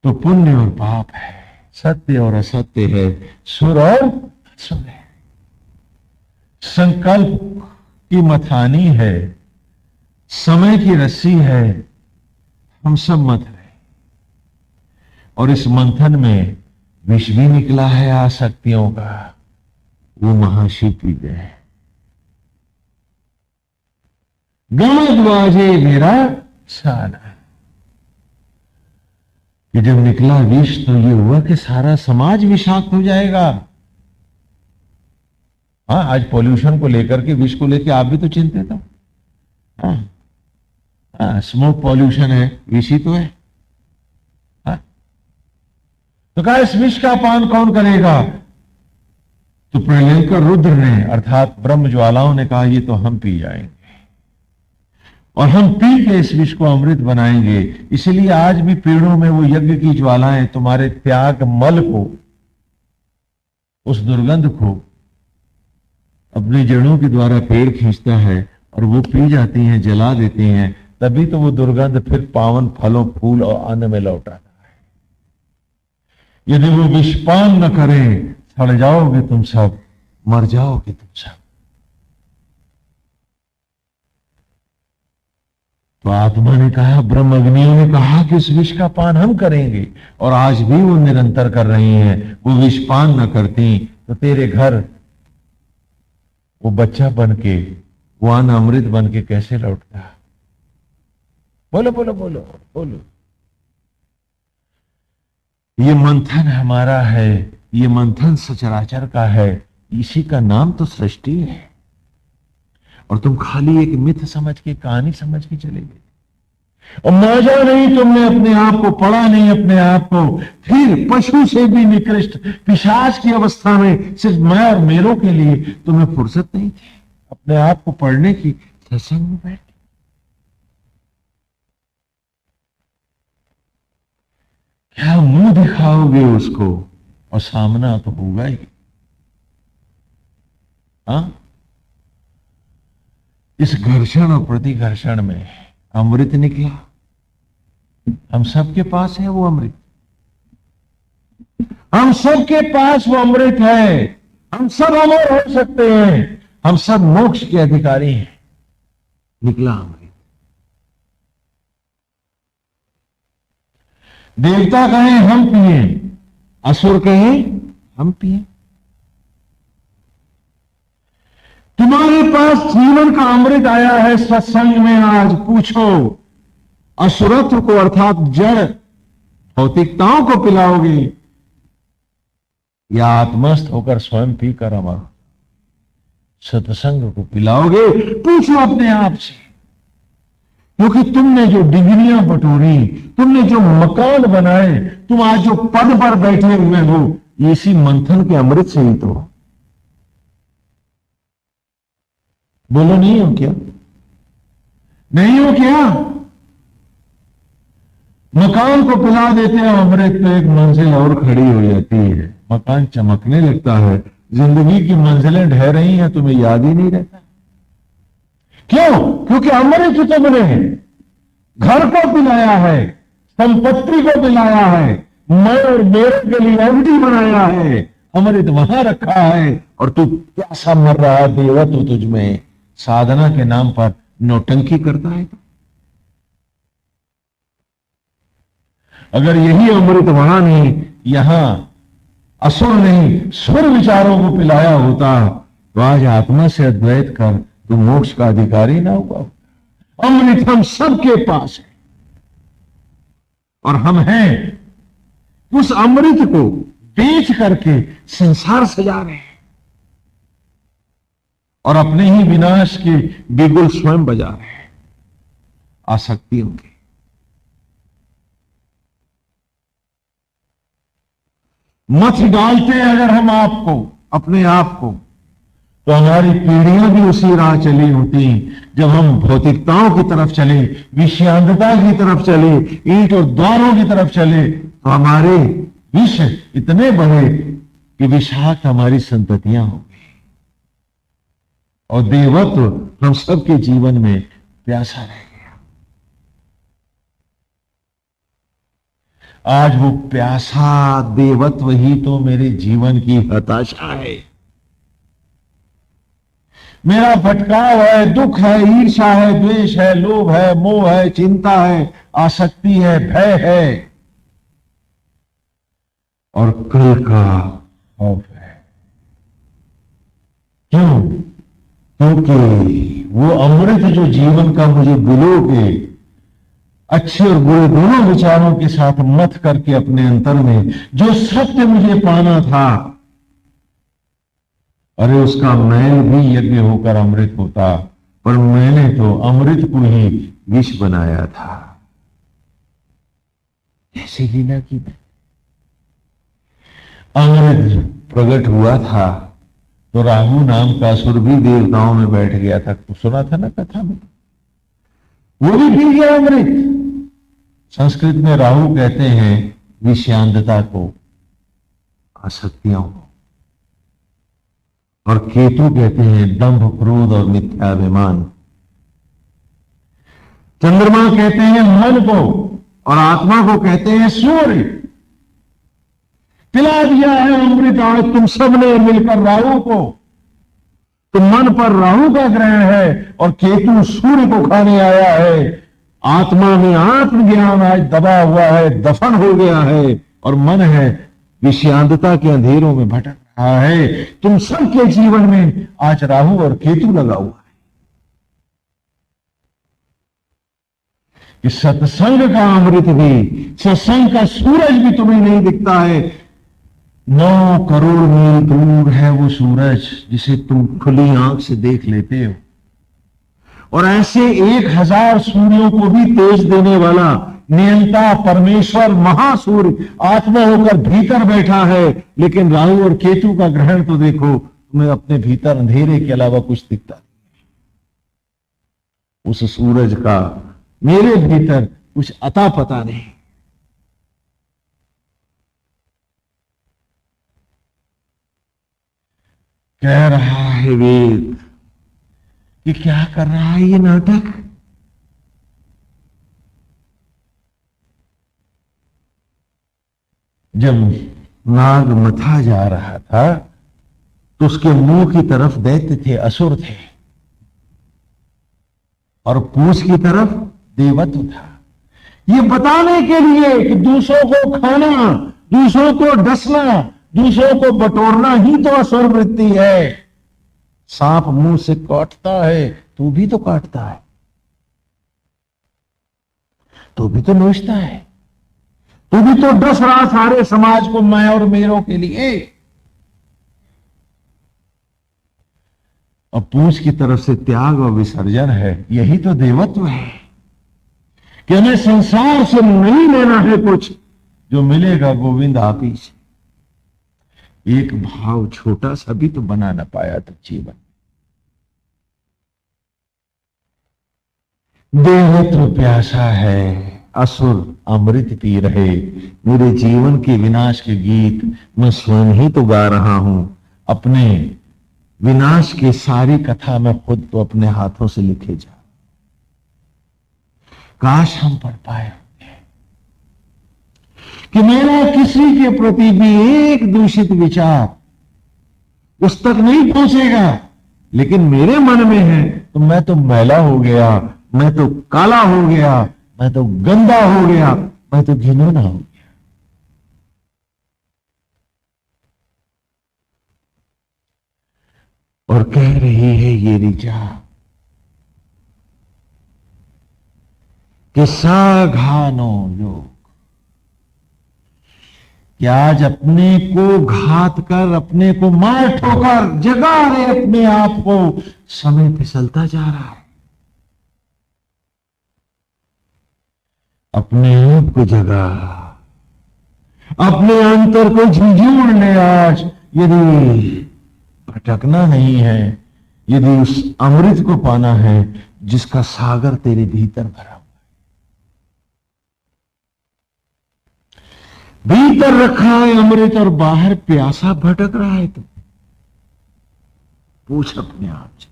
तो पुण्य और पाप है, सत्य और असत्य है, सुर और असुर है। संकल्प की मथानी है, समय की रस्सी है, हम सब मथ रहे। और इस मंथन में विष भी निकला है आसक्तियों का, वो महाशिव पी गए। गमत बाजे मेरा साना, कि जब निकला विष तो ये हुआ कि सारा समाज विषाक्त हो जाएगा। हाँ, आज पॉल्यूशन को लेकर के, विष को लेकर आप भी तो चिंतित हो। हाँ, स्मोक पॉल्यूशन है, विष ही तो है। हाँ? तो कहा इस विष का पान कौन करेगा? तो प्रलयंकर रुद्र ने अर्थात ब्रह्म ज्वालाओं ने कहा ये तो हम पी जाएंगे, और हम पी के इस विष को अमृत बनाएंगे। इसलिए आज भी पेड़ों में वो यज्ञ की ज्वालाएं तुम्हारे त्याग मल को, उस दुर्गंध को अपने जड़ों के द्वारा पेड़ खींचता है और वो पी जाती हैं, जला देती हैं। तभी तो वो दुर्गंध फिर पावन फलों, फूल और अन्न में लौट आता है। यदि वो विषपान न करें, सड़ जाओगे तुम सब, मर जाओगे तुम सब। तो आत्मा ने कहा, ब्रह्म अग्नियों ने कहा कि इस विष का पान हम करेंगे, और आज भी वो निरंतर कर रही हैं। वो विषपान न करती तो तेरे घर वो बच्चा बन के, वो अन्न अमृत बन के कैसे लौटता? बोलो बोलो बोलो बोलो। ये मंथन हमारा है, ये मंथन सचराचर का है, इसी का नाम तो सृष्टि है। और तुम खाली एक मिथ समझ के, कहानी समझ के चले गए, और मजा नहीं, तुमने अपने आप को पढ़ा नहीं, अपने आप को फिर पशु से भी निकृष्ट पिशाच की अवस्था में सिर्फ मैं और मेरों के लिए तुम्हें फुर्सत नहीं थी अपने आप को पढ़ने की। सत्संग में बैठ क्या मुंह दिखाओगे उसको, और सामना तो होगा ही। हाँ, इस घर्षण और प्रतिघर्षण में अमृत निकला, हम सबके पास है वो अमृत, हम सबके पास वो अमृत है। हम सब अमर हो सकते हैं, हम सब मोक्ष के अधिकारी हैं। निकला अमृत। देवता कहें हम पिए, असुर कहें हम पिए। तुम्हारे पास जीवन का अमृत आया है सत्संग में। आज पूछो, असुरत्व को अर्थात जड़ भौतिकताओं को पिलाओगे या आत्मस्थ होकर स्वयं पीकर अमर सत्संग को पिलाओगे? पूछो अपने आप से। क्योंकि तुमने जो डिग्रियां बटोरी, तुमने जो मकान बनाए, तुम आज जो पद पर बैठे हुए हो, ये इसी मंथन के अमृत से ही तो। बोलो, नहीं हो क्या? नहीं हो क्या? मकान को पिला देते हैं अमृत तो एक मंजिल और खड़ी हो जाती है, मकान चमकने लगता है। जिंदगी की मंजिलें ढह रही हैं, तुम्हें याद ही नहीं रहता। क्यों? क्योंकि अमृत तुमने घर को पिलाया है, संपत्ति को पिलाया है, मैं और मेरे के लिए एवडी बनाया है, अमृत वहां रखा है और तू प्यासा मर रहा है। देवा तो तुझ में साधना के नाम पर नौटंकी करता है। अगर यही अमृत वहां नहीं, यहां असुर नहीं सुर विचारों को पिलाया होता तो आज आत्मा से अद्वैत कर तू मोक्ष का अधिकारी ना हुआ। अमृत हम सबके पास है और हम हैं उस अमृत को बेच करके संसार सजा रहे हैं और अपने ही विनाश के बिगुल स्वयं बजा रहे हैं आसक्तियों के। मत डालते हैं अगर हम आपको, अपने आप को, तो हमारी पीढ़ियां भी उसी राह चली होती। जब हम भौतिकताओं की तरफ चले, विषयांतता की तरफ चले, ईंट और द्वारों की तरफ चले, तो हमारे विष इतने बढ़े कि विषाक्त हमारी संततियां हो गई और देवत्व हम सबके जीवन में प्यासा रह गया। आज वो प्यासा देवत्व ही तो मेरे जीवन की हताशा है, मेरा भटकाव है, दुख है, ईर्ष्या है, द्वेष है, लोभ है, मोह है, चिंता है, आसक्ति है, भय है और कल का खौफ है। क्यों? क्योंकि वो अमृत जो जीवन का मुझे बिलो के अच्छे और बुरे दोनों विचारों के साथ मथ करके अपने अंतर में जो सत्य मुझे पाना था, अरे उसका मैल भी यज्ञ होकर अमृत होता, पर मैंने तो अमृत को ही विष बनाया था। ऐसी लीला की अमृत प्रकट हुआ था तो राहु नाम का असुर भी देवताओं में बैठ गया था। तो सुना था ना कथा में, वो भी पी गया अमृत। संस्कृत में राहु कहते हैं विषयांतता को, आसक्तियों को, और केतु कहते हैं दंभ, क्रोध और मिथ्याभिमान। चंद्रमा कहते हैं मन को और आत्मा को कहते हैं सूर्य। पिला दिया है अमृत आज तुम सबने मिलकर राहु को। तो मन पर राहु का ग्रहण है और केतु सूर्य को खाने आया है। आत्मा में आत्मज्ञान आज दबा हुआ है, दफन हो गया है और मन है विषयांतता के अंधेरों में भटक रहा है। तुम सबके जीवन में आज राहु और केतु लगा हुआ है। कि सत्संग का अमृत भी, सत्संग का सूरज भी तुम्हें नहीं दिखता है। 9 करोड़ मील दूर है वो सूरज जिसे तुम खुली आंख से देख लेते हो, और ऐसे 1000 सूर्यों को भी तेज देने वाला नियंता परमेश्वर महासूर्य आत्मा होकर भीतर बैठा है। लेकिन राहु और केतु का ग्रहण तो देखो, तुम्हें अपने भीतर अंधेरे के अलावा कुछ दिखता नहीं। उस सूरज का मेरे भीतर कुछ अता पता नहीं। कह रहा है वेद कि क्या कर रहा है ये नाटक? जब नाग मथा जा रहा था तो उसके मुंह की तरफ दैत्य थे, असुर थे, और पूंछ की तरफ देवत्व था। ये बताने के लिए कि दूसरों को खाना, दूसरों को डसना, दूसरों को बटोरना ही तो असुर वृत्ति है। सांप मुंह से काटता है, तू भी तो काटता है, तू भी तो नोचता है, तू भी तो डस रहा सारे समाज को मैं और मेरों के लिए। और पूंछ की तरफ से त्याग और विसर्जन है, यही तो देवत्व है कि हमें संसार से नहीं लेना है कुछ, जो मिलेगा गोविंद आप ही से। एक भाव छोटा सा भी तो बना ना पाया तो जीवन। देवत्व प्यासा है, असुर अमृत पी रहे। मेरे जीवन के विनाश के गीत मैं स्वयं ही तो गा रहा हूं। अपने विनाश की सारी कथा मैं खुद तो अपने हाथों से लिखे जा। काश हम पढ़ पाए कि मेरा किसी के प्रति भी एक दूषित विचार उस तक नहीं पहुंचेगा, लेकिन मेरे मन में है तो मैं तो मैला हो गया, मैं तो काला हो गया, मैं तो गंदा हो गया, मैं तो घिनौना हो गया। और कह रही है ये ऋचा कि साघानो योग, कि आज अपने को घात कर, अपने को मार ठोकर जगा रहे अपने आप को, समय फिसलता जा रहा है। अपने आप को जगा, अपने अंतर को झिझोड़ ले। आज यदि भटकना नहीं है, यदि उस अमृत को पाना है जिसका सागर तेरे भीतर भरा हुआ है, भीतर रखा है अमृत और बाहर प्यासा भटक रहा है, तो पूछ अपने आप से।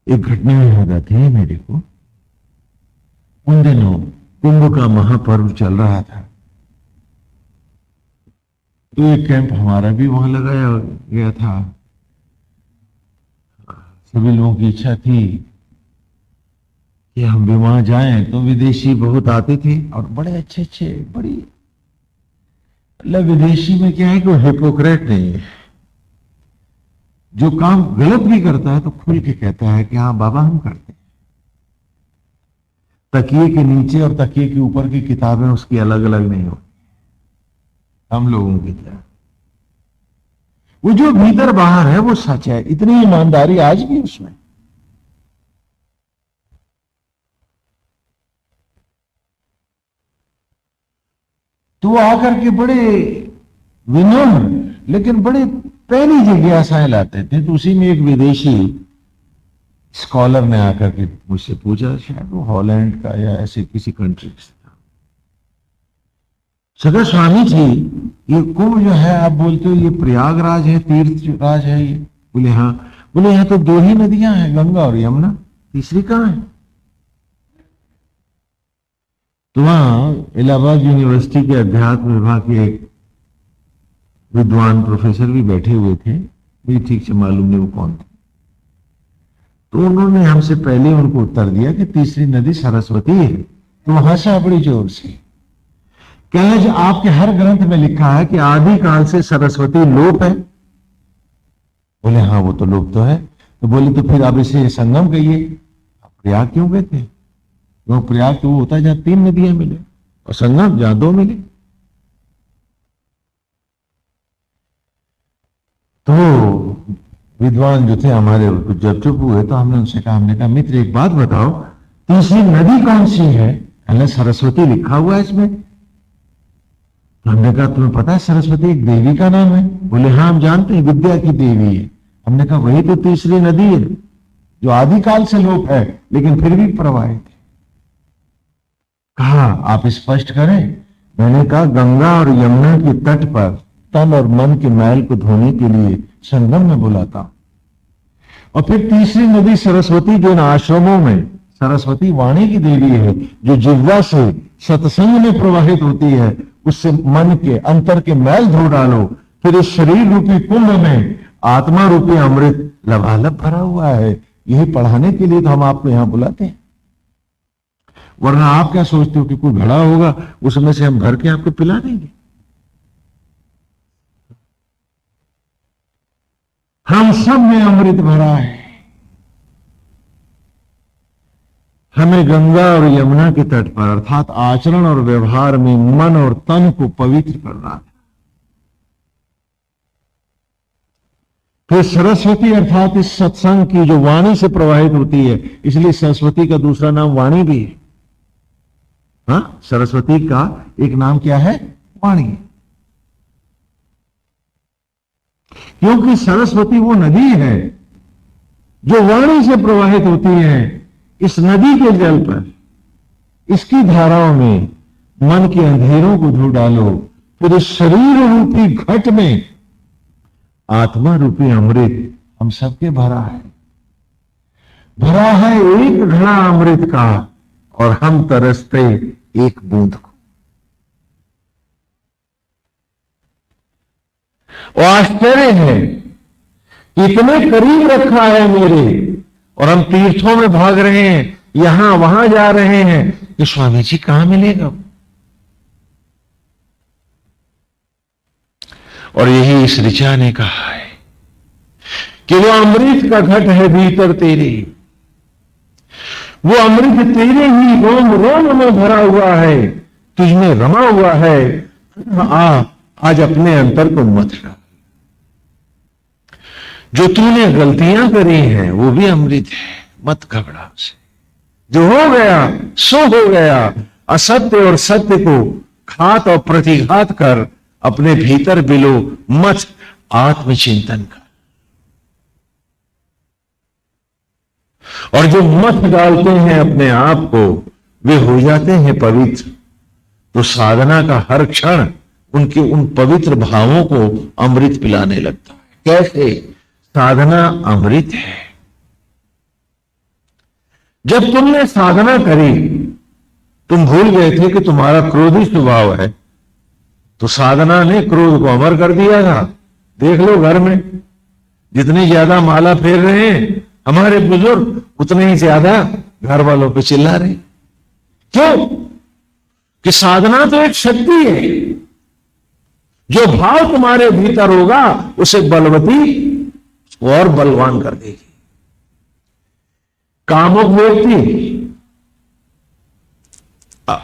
एक घटना याद आती है मेरे को। उन दिनों कुंभ का महापर्व चल रहा था, तो एक कैंप हमारा भी वहां लगाया गया था। सभी लोगों की इच्छा थी कि हम भी वहां जाएं, तो विदेशी बहुत आते थे और बड़े अच्छे अच्छे, बड़ी मतलब विदेशी में क्या है कि हिपोक्रेट नहीं है। जो काम गलत भी करता है तो खुल के कहता है कि हाँ बाबा हम करते हैं। तकिए के नीचे और तकिए के ऊपर की किताबें उसकी अलग अलग नहीं होती हम लोगों की तरह। वो जो भीतर बाहर है वो सच है। इतनी ईमानदारी आज भी उसमें। तो आकर के बड़े विनम्र लेकिन बड़े पैनी जिज्ञासाएं लाते थे। तो उसी में एक विदेशी स्कॉलर ने आकर के मुझसे पूछा, शायद वो हॉलैंड का या ऐसे किसी कंट्री से था। सगा स्वामी जी, ये कुंभ जो है आप बोलते हो ये प्रयागराज है, तीर्थ राज है ये? बोले हाँ। बोले यहाँ तो दो ही नदियां हैं, गंगा और यमुना, तीसरी कहाँ है? तो वहां इलाहाबाद यूनिवर्सिटी के अध्यात्म विभाग के एक विद्वान प्रोफेसर भी बैठे हुए थे, मुझे ठीक से मालूम नहीं वो कौन थे। तो उन्होंने हमसे पहले उनको उत्तर दिया कि तीसरी नदी सरस्वती है। तो हंसा बड़ी जोर से, क्या जो आपके हर ग्रंथ में लिखा है कि आदि काल से सरस्वती लोप है? बोले हाँ वो तो लोप तो है। तो बोले तो फिर आप इसे संगम कहिए। प्रयाग क्यों कहते हैं? वो प्रयाग तो वो होता है जहां तीन नदियां मिले, और संगम जहां दो मिले। तो विद्वान जो थे हमारे जब चुप हुए तो हमने उनसे कहा, हमने कहा मित्र एक बात बताओ, तीसरी नदी कौन सी है? कहने सरस्वती लिखा हुआ है इसमें। हमने कहा तुम्हें पता है सरस्वती एक देवी का नाम है? बोले हाँ हम जानते हैं, विद्या की देवी है। हमने कहा वही तो तीसरी नदी है जो आदिकाल से लोप है लेकिन फिर भी प्रवाहित है। कहा आप स्पष्ट करें। मैंने कहा गंगा और यमुना के तट पर तन और मन के मैल को धोने के लिए संगम में बुलाता हूं। और फिर तीसरी नदी सरस्वती जो इन आश्रमों में सरस्वती वाणी की देवी है, जो जिह्वा से सत्संग में प्रवाहित होती है, उससे मन के अंतर के मैल धो डालो, फिर इस शरीर रूपी कुंभ में आत्मा रूपी अमृत लबालब भरा हुआ है। यही पढ़ाने के लिए तो हम आपको यहां बुलाते हैं, वरना आप क्या सोचते हो कि कोई घड़ा होगा उसमें से हम भर के आपको पिला देंगे? हम सब में अमृत भरा है। हमें गंगा और यमुना के तट पर अर्थात आचरण और व्यवहार में मन और तन को पवित्र करना है। फिर सरस्वती अर्थात इस सत्संग की जो वाणी से प्रवाहित होती है, इसलिए सरस्वती का दूसरा नाम वाणी भी है। हाँ, सरस्वती का एक नाम क्या है? वाणी। क्योंकि सरस्वती वो नदी है जो वाणी से प्रवाहित होती है। इस नदी के जल पर, इसकी धाराओं में मन के अंधेरों को धो डालो, फिर इस शरीर रूपी घट में आत्मा रूपी अमृत हम सबके भरा है। भरा है एक घड़ा अमृत का, और हम तरसते एक बूंद को। और आश्चर्य है, इतने करीब रखा है मेरे, और हम तीर्थों में भाग रहे हैं, यहां वहां जा रहे हैं कि स्वामी जी कहां मिलेगा। और यही इस ऋचा ने कहा है कि वो अमृत का घट है भीतर तेरे, वो अमृत तेरे ही रोम रोम में भरा हुआ है, तुझमें रमा हुआ है। आज अपने अंतर को मत रख। जो तूने गलतियां करी हैं वो भी अमृत है, मत घबरा उसे। जो हो गया सो हो गया। असत्य और सत्य को घात और प्रतिघात कर अपने भीतर बिलो मत, आत्मचिंतन कर। और जो मत डालते हैं अपने आप को, वे हो जाते हैं पवित्र। तो साधना का हर क्षण उनके उन पवित्र भावों को अमृत पिलाने लगता है। कैसे? साधना अमृत है। जब तुमने साधना करी, तुम भूल गए थे कि तुम्हारा क्रोधी स्वभाव है, तो साधना ने क्रोध को अमर कर दिया था। देख लो घर में जितनी ज्यादा माला फेर रहे हैं हमारे बुजुर्ग, उतने ही ज्यादा घर वालों पे चिल्ला रहे। क्यों? कि साधना तो एक शक्ति है, जो भाव तुम्हारे भीतर होगा उसे बलवती और बलवान कर देगी। कामुक व्यक्ति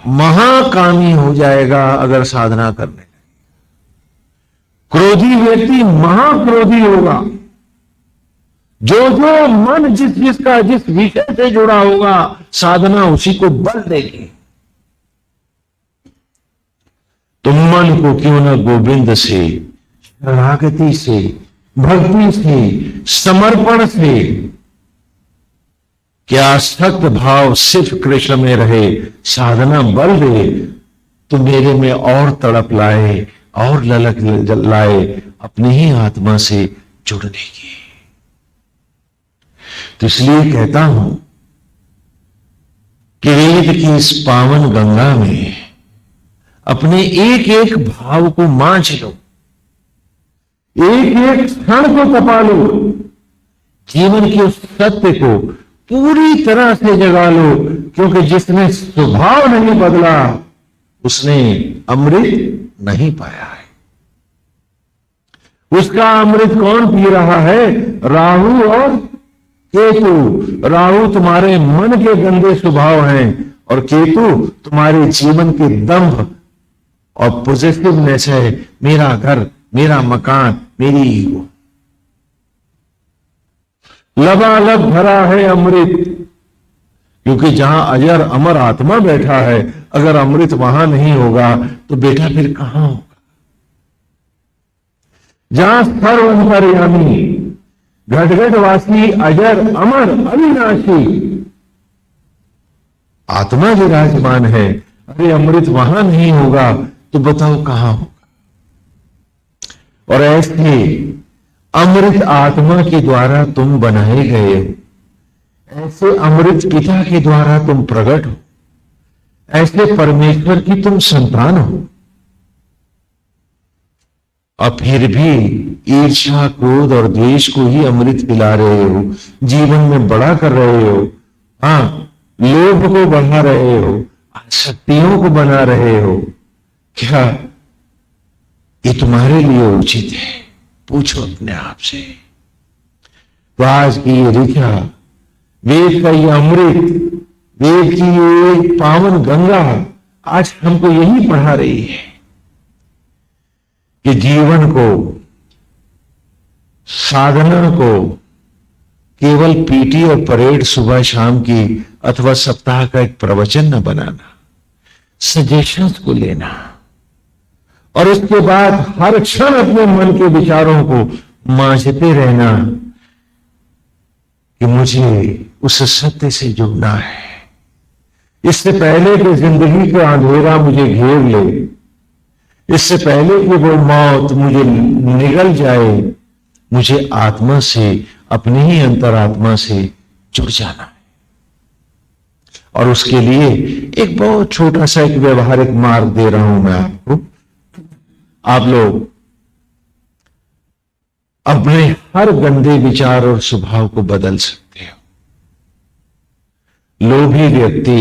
महाकामी हो जाएगा अगर साधना करने लगे। क्रोधी व्यक्ति महाक्रोधी होगा। जो जो मन जिस विषय से जुड़ा होगा, साधना उसी को बल देगी। तो मन को क्यों न गोविंद से, शरणागति से, भक्ति से, समर्पण से, क्या आसक्त भाव सिर्फ कृष्ण में रहे, साधना बल दे तो मेरे में और तड़प लाए और ललक लाए अपनी ही आत्मा से जुड़ने की। तो इसलिए कहता हूं कि वेद की इस पावन गंगा में अपने एक एक भाव को मांझ लो, एक एक क्षण को तपा लो, जीवन के उस सत्य को पूरी तरह से जगा लो। क्योंकि जिसने स्वभाव नहीं बदला उसने अमृत नहीं पाया है। उसका अमृत कौन पी रहा है? राहु और केतु। राहु तुम्हारे मन के गंदे स्वभाव हैं और केतु तुम्हारे जीवन के दंभ और पॉजिटिवनेस है। मेरा घर, मेरा मकान, मेरी ईगो। लबालब भरा है अमृत, क्योंकि जहां अजर अमर आत्मा बैठा है, अगर अमृत वहां नहीं होगा तो बेटा फिर कहां होगा? जहां सर्वंतर्यामी घटघटवासी अजर अमर अविनाशी आत्मा विराजमान है, अरे अमृत वहां नहीं होगा तो बताओ कहां होगा? और ऐसे अमृत आत्मा के द्वारा तुम बनाए गए हो, ऐसे अमृत पिता के द्वारा तुम प्रकट हो, ऐसे परमेश्वर की तुम संतान हो और फिर भी ईर्ष्या, क्रोध और द्वेष को ही अमृत पिला रहे हो, जीवन में बड़ा कर रहे हो। हाँ, लोभ को बढ़ा रहे हो, आसक्तियों को बना रहे हो। क्या ये तुम्हारे लिए उचित है? पूछो अपने आप से। तो आज की ये ऋचा, वेद का ये अमृत, वेद की ये पावन गंगा आज हमको यही पढ़ा रही है कि जीवन को, साधना को केवल पीटी और परेड सुबह शाम की अथवा सप्ताह का एक प्रवचन न बनाना, सजेशंस को लेना और उसके बाद हर क्षण अपने मन के विचारों को मांझते रहना कि मुझे उस सत्य से जुड़ना है। इससे पहले कि जिंदगी का अंधेरा मुझे घेर ले, इससे पहले कि वो मौत मुझे निगल जाए, मुझे आत्मा से, अपनी ही अंतरात्मा से जुड़ जाना है। और उसके लिए एक बहुत छोटा सा एक व्यवहारिक मार्ग दे रहा हूं मैं आपको। आप लोग अपने हर गंदे विचार और स्वभाव को बदल सकते हो। लोभी व्यक्ति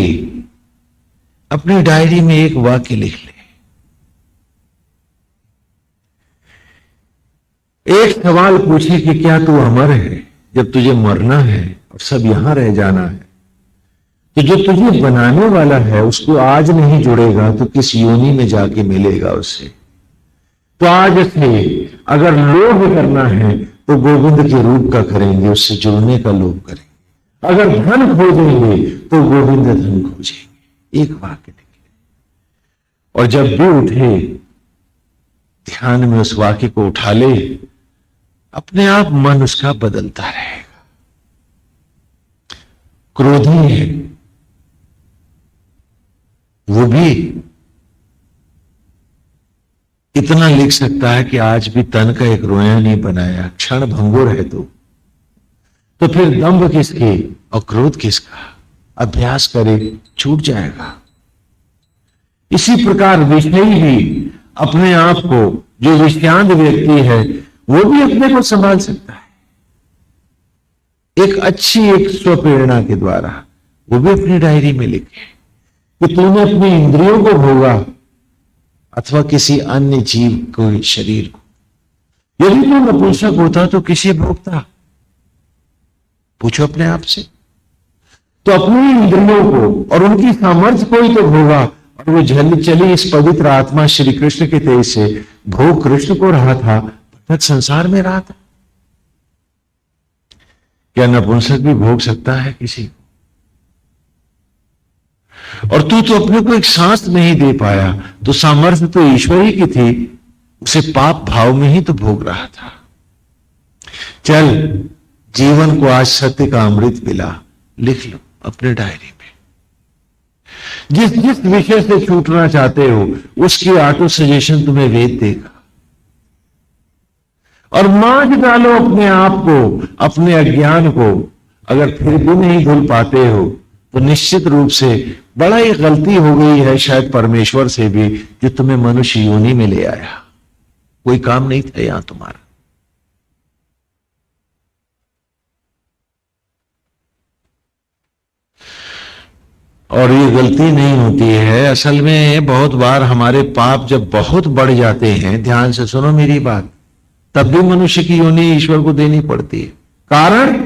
अपनी डायरी में एक वाक्य लिख ले। एक सवाल पूछे कि क्या तू अमर है? जब तुझे मरना है और सब यहां रह जाना है, तो जो तुझे बनाने वाला है उसको आज नहीं जुड़ेगा तो किस योनि में जाके मिलेगा उससे। तो आज से अगर लोभ करना है तो गोविंद के रूप का करेंगे, उससे जुड़ने का लोभ करेंगे। अगर धन खोजेंगे तो गोविंद धन खोजेंगे। एक वाक्य लिखे और जब भी उठे ध्यान में उस वाक्य को उठा ले, अपने आप मन उसका बदलता रहेगा। क्रोधी है वो भी इतना लिख सकता है कि आज भी तन का एक रोया नहीं बनाया, क्षण भंगुर है तो फिर दंभ किसके और क्रोध किसका? अभ्यास करे छूट जाएगा। इसी प्रकार विषयी भी अपने आप को, जो विषयांत व्यक्ति है वो भी अपने को संभाल सकता है एक अच्छी एक स्वप्रेरणा के द्वारा। वो भी अपनी डायरी में लिखे कि तूने अपनी इंद्रियों को भोगा अथवा किसी अन्य जीव को, शरीर को। यदि तू नपुंसक होता तो किसे भोगता? पूछो अपने आप से। तो अपनी इंद्रियों को और उनकी सामर्थ्य को ही तो भोगा, और वो चली इस पवित्र आत्मा श्री कृष्ण के तेज से भोग कृष्ण को रहा था, भटक संसार में रहा था। क्या नपुंसक भी भोग सकता है किसी को? और तू तो अपने को एक सांस नहीं दे पाया, तो सामर्थ्य तो ईश्वर ही की थी, उसे पाप भाव में ही तो भोग रहा था। चल, जीवन को आज सत्य का अमृत पिला। लिख लो अपने डायरी में। जिस जिस विषय से छूटना चाहते हो उसकी ऑटो सजेशन तुम्हें वेद देगा। और मांझ डालो अपने आप को, अपने अज्ञान को। अगर फिर भी नहीं धुल पाते हो तो निश्चित रूप से बड़ा ही गलती हो गई है शायद परमेश्वर से भी, जो तुम्हें मनुष्य योनि में ले आया। कोई काम नहीं था यहां तुम्हारा। और ये गलती नहीं होती है, असल में बहुत बार हमारे पाप जब बहुत बढ़ जाते हैं, ध्यान से सुनो मेरी बात, तब भी मनुष्य की योनि ईश्वर को देनी पड़ती है। कारण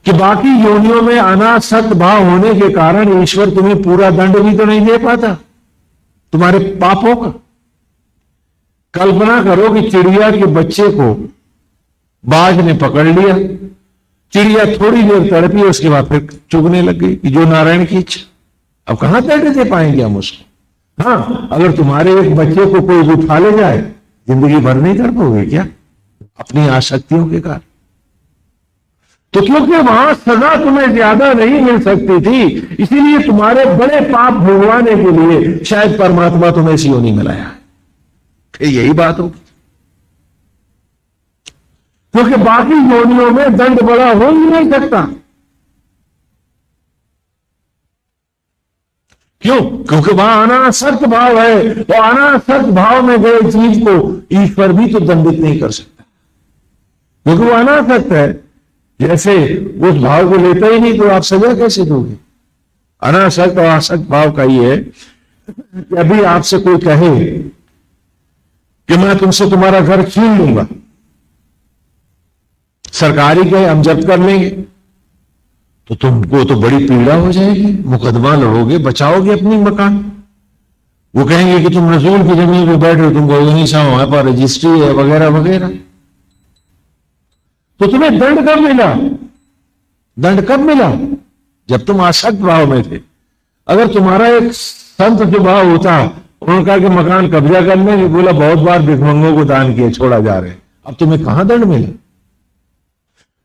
कि बाकी योनियों में अनासक्त भाव होने के कारण ईश्वर तुम्हें पूरा दंड भी तो नहीं दे पाता तुम्हारे पापों का। कल्पना करो कि चिड़िया के बच्चे को बाज ने पकड़ लिया, चिड़िया थोड़ी देर तड़पी, उसके बाद फिर चुगने लग गई कि जो नारायण की इच्छा। अब कहां दंड दे पाएंगे हम उसको? हाँ, अगर तुम्हारे एक बच्चे को कोई उठा ले जाए, जिंदगी भर नहीं तड़पोगे क्या अपनी आसक्तियों के कारण? तो क्योंकि वहां सजा तुम्हें ज्यादा नहीं मिल सकती थी, इसीलिए तुम्हारे बड़े पाप भुगवाने के लिए शायद परमात्मा तुम्हें इस योनि में लाया। फिर यही बात होगी, क्योंकि बाकी योनियों में दंड बड़ा हो ही नहीं सकता। क्यों? क्योंकि वहां अनासक्त भाव है। तो अनासक्त भाव में गए चीज को ईश्वर भी तो दंडित नहीं कर सकता, क्योंकि वो अनासक्त है। जैसे उस भाव को लेता ही नहीं तो आप सजा कैसे दोगे? अनासक्त और आसक्त भाव का ही है कि अभी आपसे कोई कहे कि मैं तुमसे तुम्हारा घर छीन लूंगा, सरकारी के हम जब्त कर लेंगे, तो तुमको तो बड़ी पीड़ा हो जाएगी, मुकदमा लड़ोगे, बचाओगे अपनी मकान। वो कहेंगे कि तुम रसूल की जमीन पे बैठे हो, तुमको नहीं साहब हमारे पास रजिस्ट्री है वगैरह वगैरह। तो तुम्हें दंड कब मिला? दंड कब मिला? जब तुम आसक्त भाव में थे। अगर तुम्हारा एक संत स्वभाव होता, उन्होंने कहा कि मकान कब्जा करने की, बोला बहुत बार भिखमंगों को दान किए, छोड़ा जा रहे, अब तुम्हें कहां दंड मिला?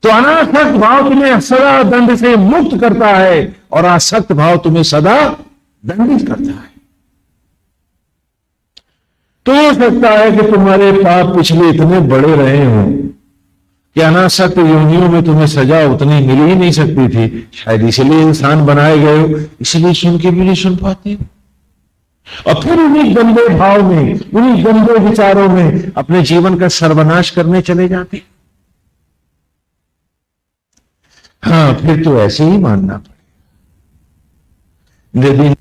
तो अनासक्त भाव तुम्हें सदा दंड से मुक्त करता है और आसक्त भाव तुम्हें सदा दंडित करता है। तो हो सकता है कि तुम्हारे पाप पिछले इतने बड़े रहे हों कि अनासक्त योनियों में तुम्हें सजा उतनी मिल ही नहीं सकती थी, शायद इसलिए इंसान बनाए गए हो, इसलिए सुन के भी नहीं सुन पाते, और फिर उन्हीं गंदे भाव में, उन्हीं गंदे विचारों में अपने जीवन का सर्वनाश करने चले जाते। हाँ, फिर तो ऐसे ही मानना पड़ेगा। यदि